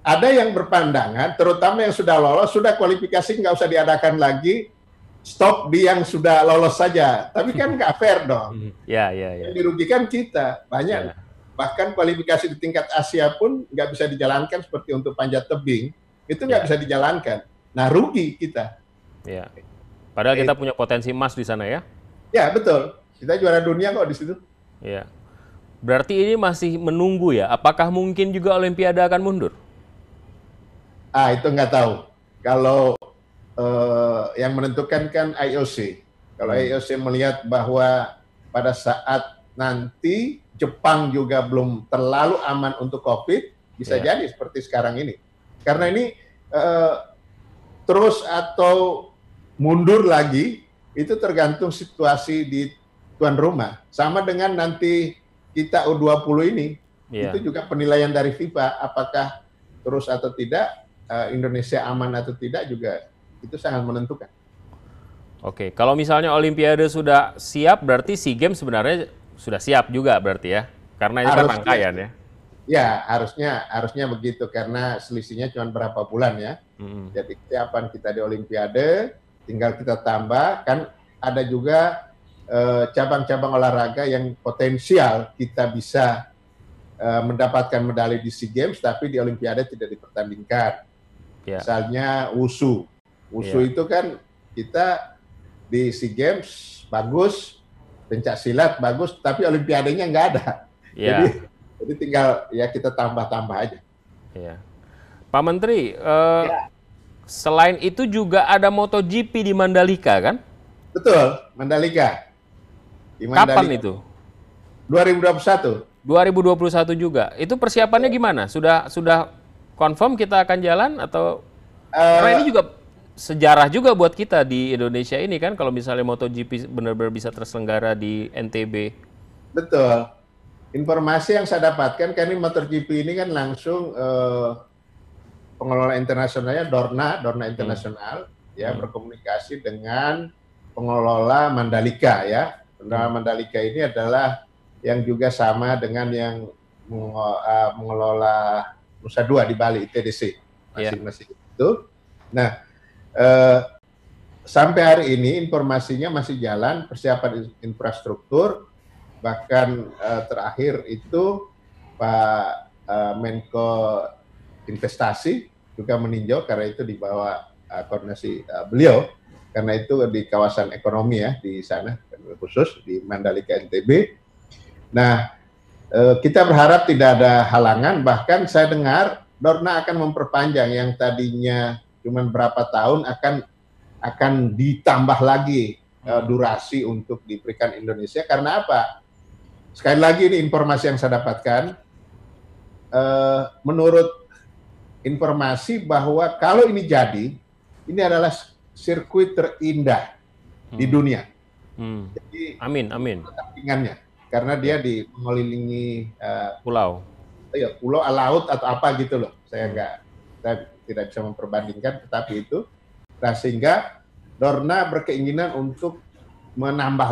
ada yang berpandangan, terutama yang sudah lolos, sudah kualifikasi nggak usah diadakan lagi, stop di yang sudah lolos saja. Tapi kan nggak fair dong. Yang dirugikan kita banyak. Bahkan kualifikasi di tingkat Asia pun nggak bisa dijalankan seperti untuk panjat tebing, itu nggak bisa dijalankan. Nah, rugi kita. Padahal kita punya potensi emas di sana ya. Ya betul, kita juara dunia kok di situ. Ya. Berarti ini masih menunggu ya. Apakah mungkin juga Olimpiade akan mundur? Itu nggak tahu. Kalau yang menentukan kan IOC. Kalau IOC melihat bahwa pada saat nanti Jepang juga belum terlalu aman untuk COVID, bisa jadi seperti sekarang ini. Karena ini terus atau mundur lagi, itu tergantung situasi di tuan rumah. Sama dengan nanti kita U20 ini, itu juga penilaian dari FIFA, apakah terus atau tidak, Indonesia aman atau tidak juga itu sangat menentukan. Oke, kalau misalnya Olimpiade sudah siap, berarti SEA Games sebenarnya sudah siap juga berarti ya? Karena itu kan rangkaian ya? Ya, harusnya begitu karena selisihnya cuma berapa bulan ya. Jadi kesiapan kita di Olimpiade, tinggal kita tambah, kan ada juga cabang-cabang olahraga yang potensial kita bisa mendapatkan medali di SEA Games, tapi di Olimpiade tidak dipertandingkan. Misalnya WUSU. WUSU itu kan kita di SEA Games bagus, pencak silat bagus, tapi Olimpiadenya nggak ada. Jadi tinggal ya kita tambah-tambah aja. Pak Menteri, selain itu juga ada MotoGP di Mandalika kan? Betul, Mandalika. Kapan itu? 2021. 2021 juga. Itu persiapannya gimana? Sudah confirm kita akan jalan atau karena ini juga sejarah juga buat kita di Indonesia ini kan kalau misalnya MotoGP benar-benar bisa terselenggara di NTB. Betul. Informasi yang saya dapatkan kan ini MotoGP ini kan langsung pengelola internasionalnya Dorna Internasional ya berkomunikasi dengan pengelola Mandalika ya. Pengelola Mandalika ini adalah yang juga sama dengan yang mengelola Nusa Dua di Bali, ITDC, masing-masing itu. Nah, sampai hari ini informasinya masih jalan, persiapan infrastruktur, bahkan terakhir itu Pak Menko Investasi juga meninjau karena itu di bawah koordinasi beliau, karena itu di kawasan ekonomi ya di sana khusus di Mandalika NTB. Nah, kita berharap tidak ada halangan, bahkan saya dengar Dorna akan memperpanjang yang tadinya cuma berapa tahun akan ditambah lagi durasi untuk diberikan Indonesia. Karena apa? Sekali lagi ini informasi yang saya dapatkan, menurut informasi bahwa kalau ini jadi, ini adalah sirkuit terindah di dunia. Jadi, amin. Sampingannya. Karena dia mengelilingi pulau, pulau, laut atau apa gitu loh. Saya tidak bisa memperbandingkan, tetapi itu. Nah, sehingga Dorna berkeinginan untuk menambah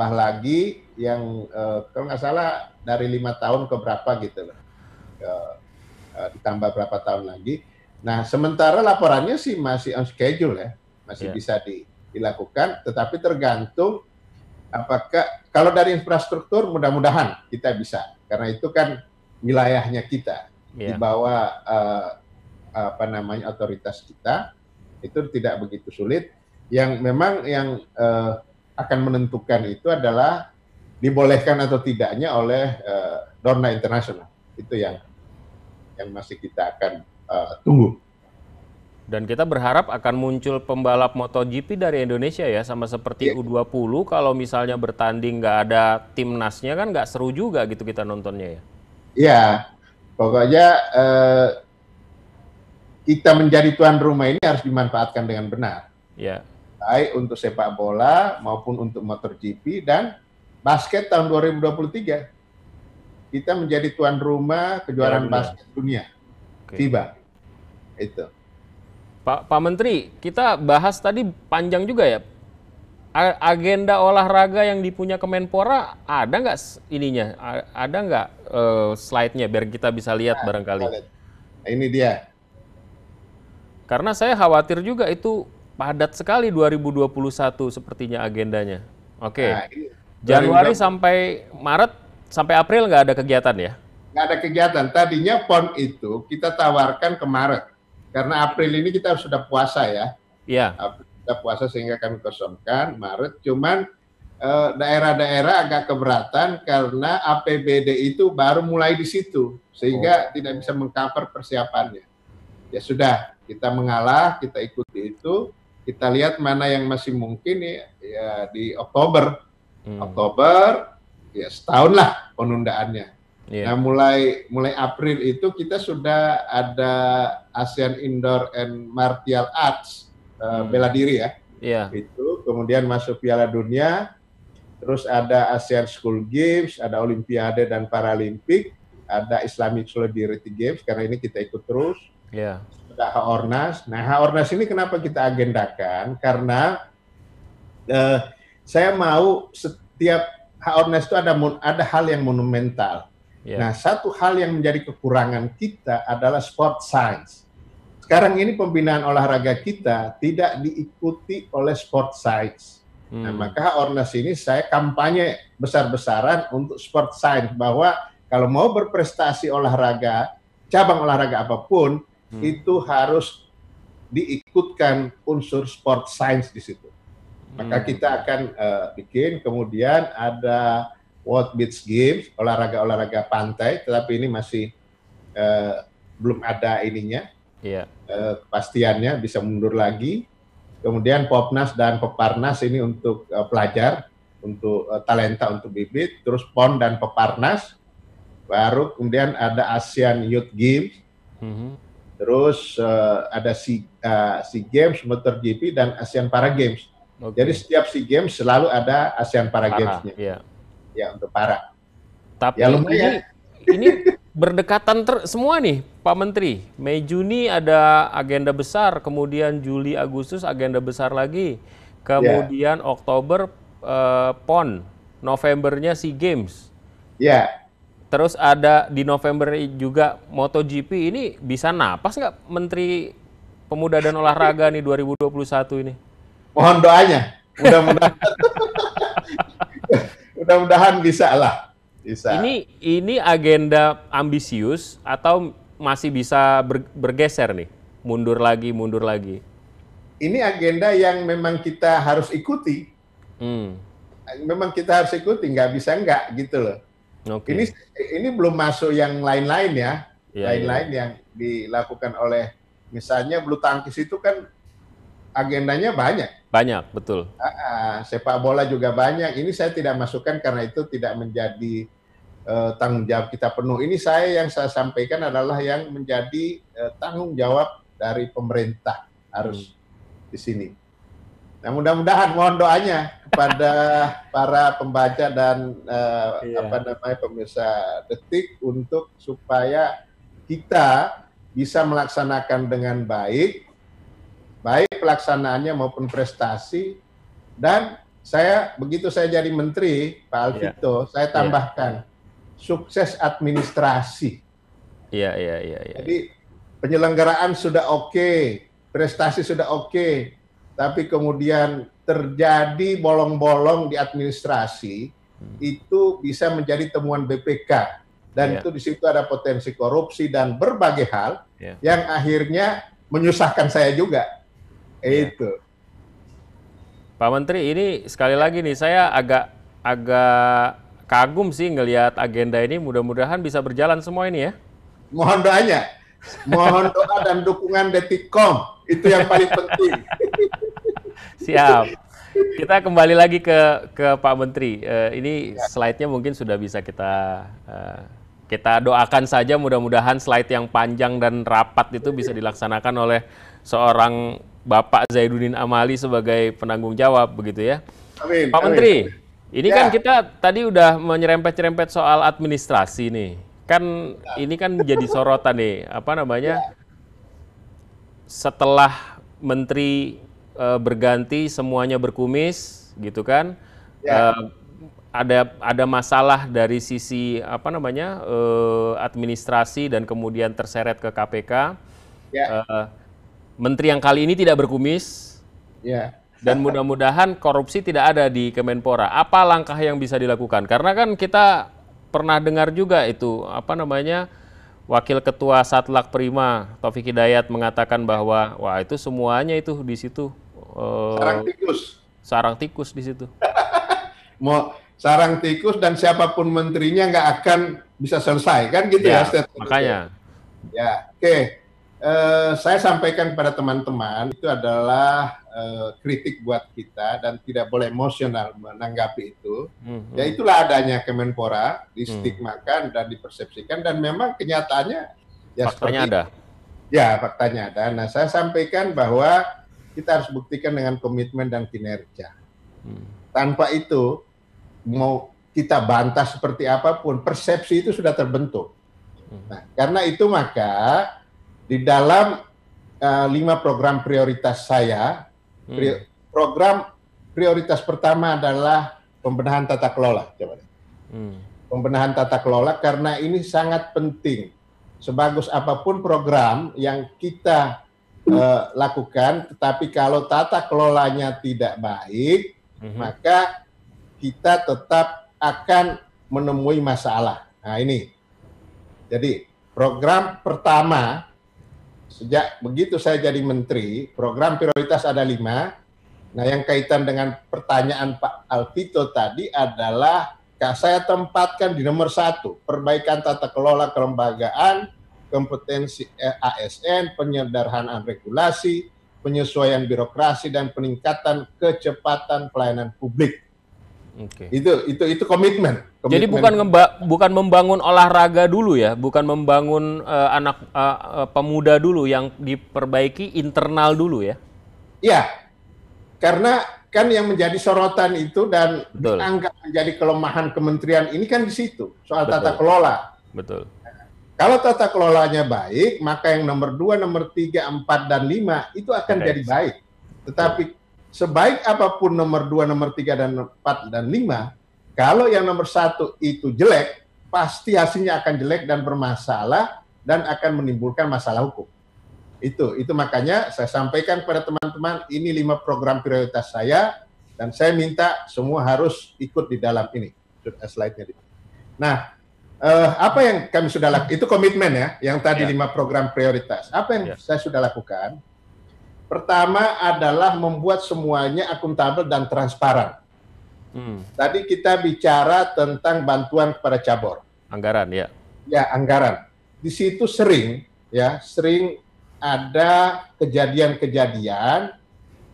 lagi yang kalau nggak salah dari 5 tahun ke berapa gitu loh. Ditambah berapa tahun lagi. Nah, sementara laporannya sih masih on schedule ya, masih bisa dilakukan, tetapi tergantung apakah kalau dari infrastruktur mudah-mudahan kita bisa, karena itu kan wilayahnya kita di bawah otoritas kita, itu tidak begitu sulit. Yang memang yang akan menentukan itu adalah dibolehkan atau tidaknya oleh Dorna Internasional. Itu yang masih kita akan tunggu. Dan kita berharap akan muncul pembalap MotoGP dari Indonesia ya, sama seperti U20. Kalau misalnya bertanding nggak ada timnasnya kan nggak seru juga gitu kita nontonnya ya. Iya, pokoknya kita menjadi tuan rumah ini harus dimanfaatkan dengan benar. Baik untuk sepak bola maupun untuk MotoGP dan basket tahun 2023. Kita menjadi tuan rumah kejuaraan basket dunia, FIBA. Itu. Pak Menteri, kita bahas tadi panjang juga ya. Agenda olahraga yang dipunya Kemenpora ada nggak ininya? Ada nggak slide-nya biar kita bisa lihat barangkali? Nah, ini dia. Karena saya khawatir juga itu padat sekali 2021 sepertinya agendanya. Nah, Januari sampai Maret sampai April nggak ada kegiatan ya? Nggak ada kegiatan. Tadinya PON itu kita tawarkan ke Maret. Karena April ini kita sudah puasa ya. Iya. April kita puasa sehingga kami kosongkan Maret. Cuman daerah-daerah agak keberatan karena APBD itu baru mulai di situ sehingga tidak bisa mengcover persiapannya. Ya sudah, kita mengalah, kita ikuti itu, kita lihat mana yang masih mungkin ya di Oktober. Oktober ya setahun lah penundaannya. Nah mulai April itu kita sudah ada ASEAN Indoor and Martial Arts bela diri ya. Itu kemudian masuk Piala Dunia, terus ada ASEAN School Games, ada Olimpiade dan Paralimpik, ada Islamic Solidarity Games karena ini kita ikut terus. Ada Haornas. Nah Haornas ini kenapa kita agendakan? Karena saya mau setiap Haornas itu ada hal yang monumental. Nah, satu hal yang menjadi kekurangan kita adalah sport science. Sekarang ini pembinaan olahraga kita tidak diikuti oleh sport science. Nah, maka Haornas ini saya kampanye besar-besaran untuk sport science bahwa kalau mau berprestasi olahraga, cabang olahraga apapun, itu harus diikutkan unsur sport science di situ. Maka kita akan bikin, kemudian ada World Beach Games, olahraga pantai, tetapi ini masih belum ada ininya, kepastiannya bisa mundur lagi. Kemudian Popnas dan Peparnas ini untuk pelajar, untuk talenta, untuk bibit, terus PON dan Peparnas, baru kemudian ada ASEAN Youth Games, terus ada SEA Games, MotoGP, dan ASEAN Para Games. Jadi setiap SEA Games selalu ada ASEAN Para Games-nya. Ya untuk para. Tapi ya, ini berdekatan semua nih Pak Menteri. Mei Juni ada agenda besar, kemudian Juli Agustus agenda besar lagi, kemudian Oktober PON, Novembernya SEA Games. Terus ada di November juga MotoGP. Ini bisa napas nggak Menteri Pemuda dan Olahraga nih 2021 ini? Mohon doanya. Mudah-mudahan bisa lah. Bisa. Ini agenda ambisius atau masih bisa bergeser nih? Mundur lagi. Ini agenda yang memang kita harus ikuti. Memang kita harus ikuti, nggak bisa nggak gitu loh. Ini belum masuk yang lain-lain ya. Lain-lain yang dilakukan oleh, misalnya bulu tangkis itu kan agendanya banyak. Banyak, betul. Sepak bola juga banyak. Ini saya tidak masukkan karena itu tidak menjadi tanggung jawab kita penuh. Ini yang saya sampaikan adalah yang menjadi tanggung jawab dari pemerintah harus di sini. Nah, mudah-mudahan mohon doanya kepada para pembaca dan pemirsa Detik untuk supaya kita bisa melaksanakan dengan baik pelaksanaannya maupun prestasi. Dan begitu saya jadi menteri, Pak Alvito, saya tambahkan sukses administrasi. Jadi penyelenggaraan sudah oke, prestasi sudah oke, tapi kemudian terjadi bolong-bolong di administrasi, itu bisa menjadi temuan BPK. Dan itu di situ ada potensi korupsi dan berbagai hal yang akhirnya menyusahkan saya juga. Itu. Pak Menteri, ini sekali lagi nih saya agak kagum sih ngelihat agenda ini. Mudah-mudahan bisa berjalan semua ini ya. Mohon doanya, mohon doa dan dukungan Detikcom, itu yang paling penting. Siap. Kita kembali lagi ke Pak Menteri. Ini slide-nya mungkin sudah bisa kita doakan saja, mudah-mudahan slide yang panjang dan rapat itu bisa dilaksanakan oleh seorang Bapak Zainuddin Amali sebagai penanggung jawab, begitu ya. Amin. Pak Menteri, ini kan kita tadi udah menyerempet-nyerempet soal administrasi nih. Kan ini kan jadi sorotan nih, setelah Menteri berganti semuanya berkumis, gitu kan? Ada masalah dari sisi administrasi dan kemudian terseret ke KPK. Menteri yang kali ini tidak berkumis, dan mudah-mudahan korupsi tidak ada di Kemenpora. Apa langkah yang bisa dilakukan? Karena kan kita pernah dengar juga itu, Wakil Ketua Satlak Prima, Taufik Hidayat, mengatakan bahwa, wah itu semuanya itu di situ Sarang tikus. Sarang tikus di situ. Mau sarang tikus dan siapapun menterinya nggak akan bisa selesai, kan gitu ya, makanya. Ya, oke. Saya sampaikan kepada teman-teman itu adalah kritik buat kita dan tidak boleh emosional menanggapi itu. Ya itulah adanya Kemenpora, distigmakan dan dipersepsikan, dan memang kenyataannya ya faktanya ada. Ya, faktanya ada. Nah, saya sampaikan bahwa kita harus buktikan dengan komitmen dan kinerja. Tanpa itu, mau kita bantah seperti apapun, persepsi itu sudah terbentuk. Nah, karena itu maka di dalam 5 program prioritas saya, program prioritas pertama adalah pembenahan tata kelola. Pembenahan tata kelola karena ini sangat penting. Sebagus apapun program yang kita lakukan, tetapi kalau tata kelolanya tidak baik, maka kita tetap akan menemui masalah. Nah ini, jadi program pertama, sejak begitu saya jadi menteri, program prioritas ada 5. Nah yang kaitan dengan pertanyaan Pak Alvito tadi adalah, saya tempatkan di nomor 1, perbaikan tata kelola kelembagaan, kompetensi ASN, penyederhanaan regulasi, penyesuaian birokrasi, dan peningkatan kecepatan pelayanan publik. Itu komitmen. Jadi bukan membangun olahraga dulu ya, bukan membangun anak pemuda dulu, yang diperbaiki internal dulu ya? Iya, karena kan yang menjadi sorotan itu dan dianggap menjadi kelemahan kementerian ini kan di situ, soal tata kelola. Betul. Kalau tata kelolanya baik, maka yang nomor 2, nomor 3, 4, dan 5 itu akan jadi baik. Tetapi sebaik apapun nomor 2, nomor 3, dan 4, dan 5, kalau yang nomor 1 itu jelek, pasti hasilnya akan jelek dan bermasalah dan akan menimbulkan masalah hukum. Itu makanya saya sampaikan kepada teman-teman, ini 5 program prioritas saya, dan saya minta semua harus ikut di dalam ini. Slide-nya. Nah, apa yang kami sudah lakukan, itu komitmen ya, yang tadi 5 program prioritas. Apa yang saya sudah lakukan? Pertama adalah membuat semuanya akuntabel dan transparan. Tadi kita bicara tentang bantuan kepada cabur. Anggaran, ya. Ya, anggaran. Di situ sering ada kejadian-kejadian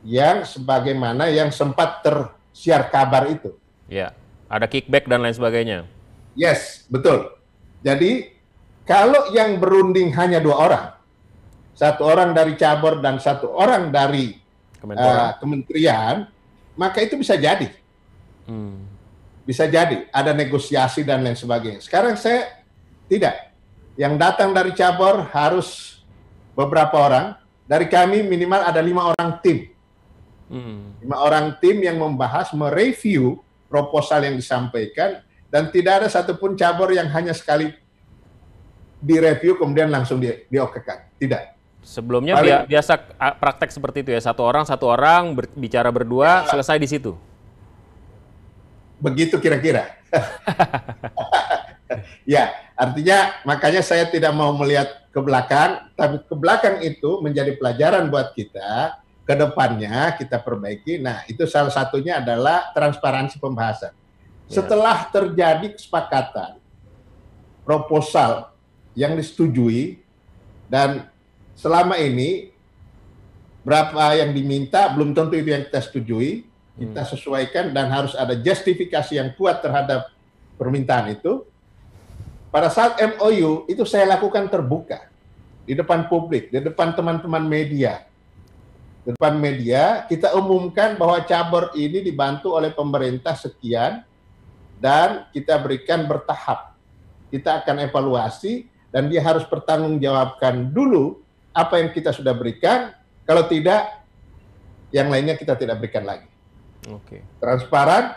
yang sebagaimana yang sempat tersiar kabar itu. Ya, ada kickback dan lain sebagainya. Yes, betul. Jadi kalau yang berunding hanya 2 orang, 1 orang dari cabur dan 1 orang dari kementerian, maka itu bisa jadi. Bisa jadi ada negosiasi dan lain sebagainya. Sekarang saya tidak. Yang datang dari cabur harus beberapa orang, dari kami minimal ada 5 orang tim. 5 orang tim yang membahas, mereview proposal yang disampaikan, dan tidak ada satupun cabur yang hanya sekali direview kemudian langsung diokekan. Tidak. Sebelumnya biasa praktek seperti itu ya, satu orang bicara berdua, selesai di situ. Begitu kira-kira. Ya, artinya makanya saya tidak mau melihat ke belakang, tapi ke belakang itu menjadi pelajaran buat kita, ke depannya kita perbaiki. Nah, itu salah satunya adalah transparansi pembahasan. Setelah terjadi kesepakatan, proposal yang disetujui, dan selama ini berapa yang diminta, belum tentu itu yang kita setujui, kita sesuaikan, dan harus ada justifikasi yang kuat terhadap permintaan itu. Pada saat MOU itu saya lakukan terbuka di depan publik, di depan teman-teman media. Di depan media kita umumkan bahwa cabur ini dibantu oleh pemerintah sekian dan kita berikan bertahap. Kita akan evaluasi dan dia harus bertanggungjawabkan dulu apa yang kita sudah berikan. Kalau tidak, yang lainnya kita tidak berikan lagi. Transparan,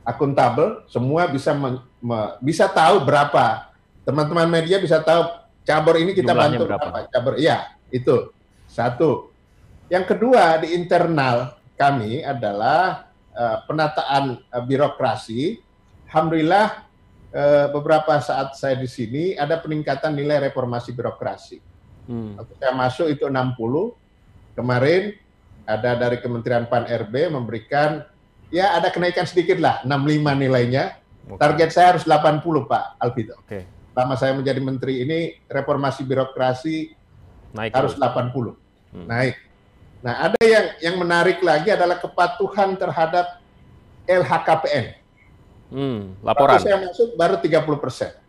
akuntabel, semua bisa tahu berapa. Teman-teman media bisa tahu cabur ini kita jumlahnya bantu berapa. Cabur, ya, itu. 1. Yang kedua, di internal kami adalah penataan birokrasi. Alhamdulillah beberapa saat saya di sini ada peningkatan nilai reformasi birokrasi. Waktu saya masuk itu 60, kemarin ada dari Kementerian Pan-RB memberikan, ya ada kenaikan sedikit lah, 65 nilainya. Target saya harus 80, Pak Alvito. Selama saya menjadi menteri ini, reformasi birokrasi naik harus 80, naik. Nah, ada yang menarik lagi adalah kepatuhan terhadap LHKPN. Laporan. Waktu saya masuk baru 30%.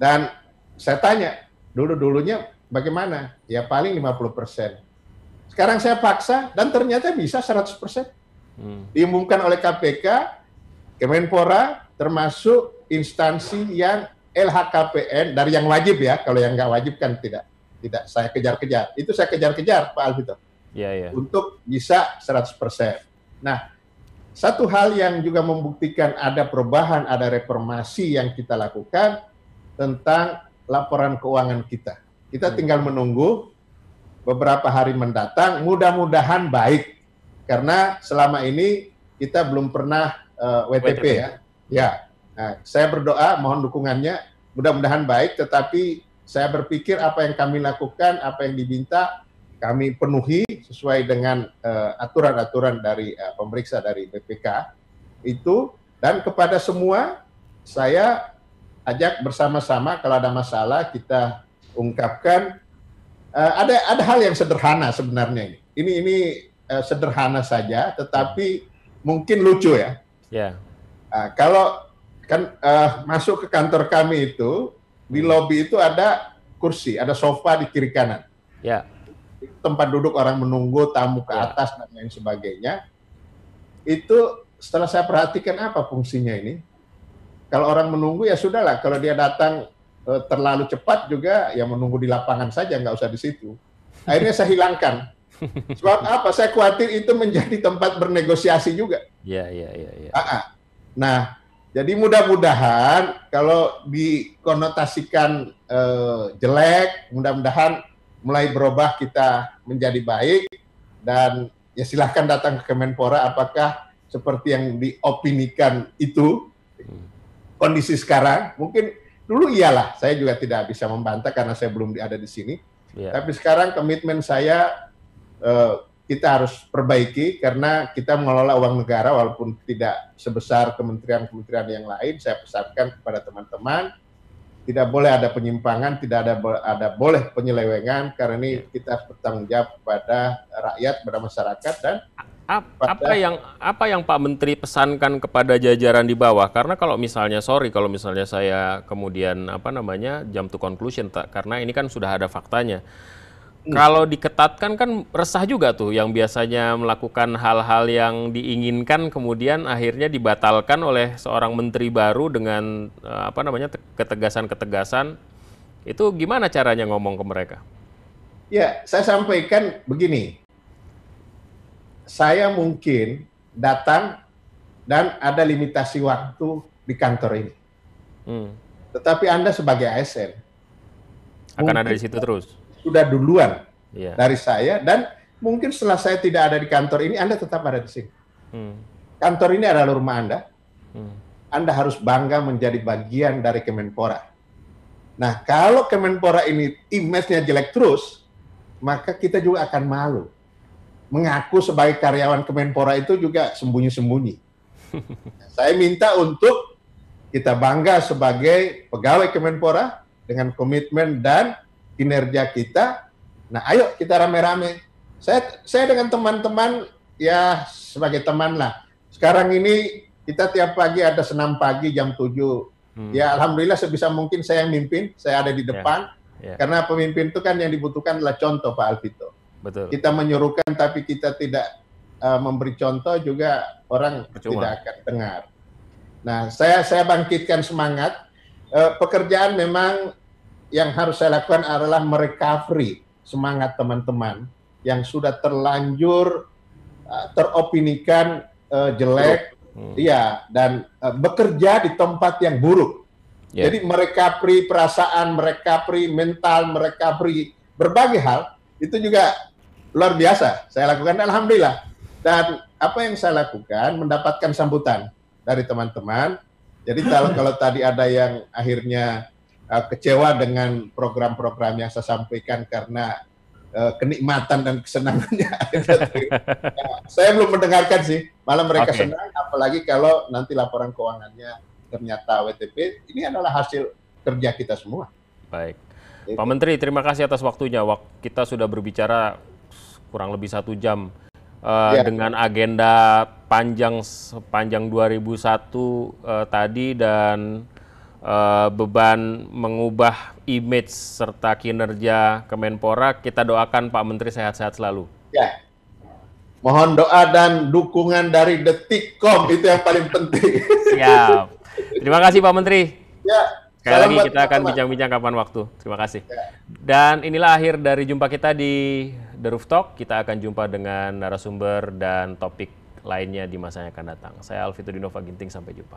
Dan saya tanya, dulunya bagaimana? Ya paling 50%. Sekarang saya paksa dan ternyata bisa 100%. Diumumkan oleh KPK, Kemenpora, termasuk instansi yang LHKPN, dari yang wajib ya, kalau yang nggak wajib kan tidak saya kejar-kejar. Itu saya kejar-kejar, Pak Alvito. Untuk bisa 100%. Nah, satu hal yang juga membuktikan ada perubahan, ada reformasi yang kita lakukan tentang laporan keuangan kita. Kita tinggal menunggu beberapa hari mendatang, mudah-mudahan baik. Karena selama ini kita belum pernah WTP ya. Ya, nah, saya berdoa, mohon dukungannya, mudah-mudahan baik, tetapi saya berpikir apa yang kami lakukan, apa yang diminta, kami penuhi sesuai dengan aturan-aturan dari pemeriksa dari BPK itu, dan kepada semua saya ajak bersama-sama kalau ada masalah kita ungkapkan. Ada hal yang sederhana sebenarnya ini. Ini sederhana saja, tetapi mungkin lucu ya. Kalau kan masuk ke kantor kami itu, di lobi itu ada kursi, ada sofa di kiri kanan. Tempat duduk orang menunggu, tamu ke atas dan lain sebagainya. Itu setelah saya perhatikan apa fungsinya ini. Kalau orang menunggu ya sudahlah, kalau dia datang terlalu cepat juga ya menunggu di lapangan saja, nggak usah di situ. Akhirnya saya hilangkan. Sebab apa? Saya khawatir itu menjadi tempat bernegosiasi juga. Nah, jadi mudah-mudahan kalau dikonotasikan jelek, mudah-mudahan mulai berubah kita menjadi baik, dan ya silahkan datang ke Kemenpora apakah seperti yang diopinikan itu kondisi sekarang. Mungkin dulu iyalah, saya juga tidak bisa membantah karena saya belum ada di sini. Tapi sekarang komitmen saya kita harus perbaiki karena kita mengelola uang negara walaupun tidak sebesar kementerian-kementerian yang lain. Saya pesankan kepada teman-teman, tidak boleh ada penyimpangan, tidak ada boleh penyelewengan, karena ini kita harus bertanggung jawab kepada rakyat, kepada masyarakat. Dan apa yang Pak Menteri pesankan kepada jajaran di bawah? Karena kalau misalnya saya kemudian jump to conclusion, karena ini kan sudah ada faktanya. Kalau diketatkan kan resah juga tuh, yang biasanya melakukan hal-hal yang diinginkan kemudian akhirnya dibatalkan oleh seorang menteri baru dengan ketegasan-ketegasan. Itu gimana caranya ngomong ke mereka? Ya, saya sampaikan begini. Saya mungkin datang dan ada limitasi waktu di kantor ini. Tetapi Anda sebagai ASN akan ada di situ terus. Sudah duluan dari saya, dan mungkin setelah saya tidak ada di kantor ini, Anda tetap ada di sini. Kantor ini adalah rumah Anda. Anda harus bangga menjadi bagian dari Kemenpora. Nah, kalau Kemenpora ini image-nya jelek terus, maka kita juga akan malu. Mengaku sebagai karyawan Kemenpora itu juga sembunyi-sembunyi. Saya minta untuk kita bangga sebagai pegawai Kemenpora dengan komitmen dan kinerja kita. Nah, ayo kita rame-rame. Saya dengan teman-teman ya sebagai teman lah. Sekarang ini kita tiap pagi ada senam pagi jam 7. Ya alhamdulillah sebisa mungkin saya yang mimpin, saya ada di depan. Karena pemimpin itu kan yang dibutuhkan adalah contoh, Pak Alvito. Betul. Kita menyuruhkan tapi kita tidak memberi contoh juga orang tidak akan dengar. Nah, saya bangkitkan semangat. Pekerjaan memang yang harus saya lakukan adalah merecovery semangat teman-teman yang sudah terlanjur teropinikan jelek, dan bekerja di tempat yang buruk. Jadi merecovery perasaan, merecovery mental, merecovery berbagai hal, itu juga luar biasa saya lakukan, alhamdulillah. Dan apa yang saya lakukan mendapatkan sambutan dari teman-teman. Jadi kalau tadi ada yang akhirnya kecewa dengan program-program yang saya sampaikan karena kenikmatan dan kesenangannya. Saya belum mendengarkan sih, malah mereka senang, apalagi kalau nanti laporan keuangannya ternyata WTP, ini adalah hasil kerja kita semua. Baik. Pak Menteri, terima kasih atas waktunya. Kita sudah berbicara kurang lebih 1 jam dengan agenda panjang sepanjang 2001 tadi dan beban mengubah image serta kinerja Kemenpora. Kita doakan Pak Menteri sehat-sehat selalu. Ya. Mohon doa dan dukungan dari Detikcom, itu yang paling penting. Siap. Terima kasih Pak Menteri. Ya. Sekali lagi kita akan bincang-bincang kapan waktu. Terima kasih. Ya. Dan inilah akhir dari jumpa kita di The Roof Talk. Kita akan jumpa dengan narasumber dan topik lainnya di masa yang akan datang. Saya Alvito Dinova Ginting, sampai jumpa.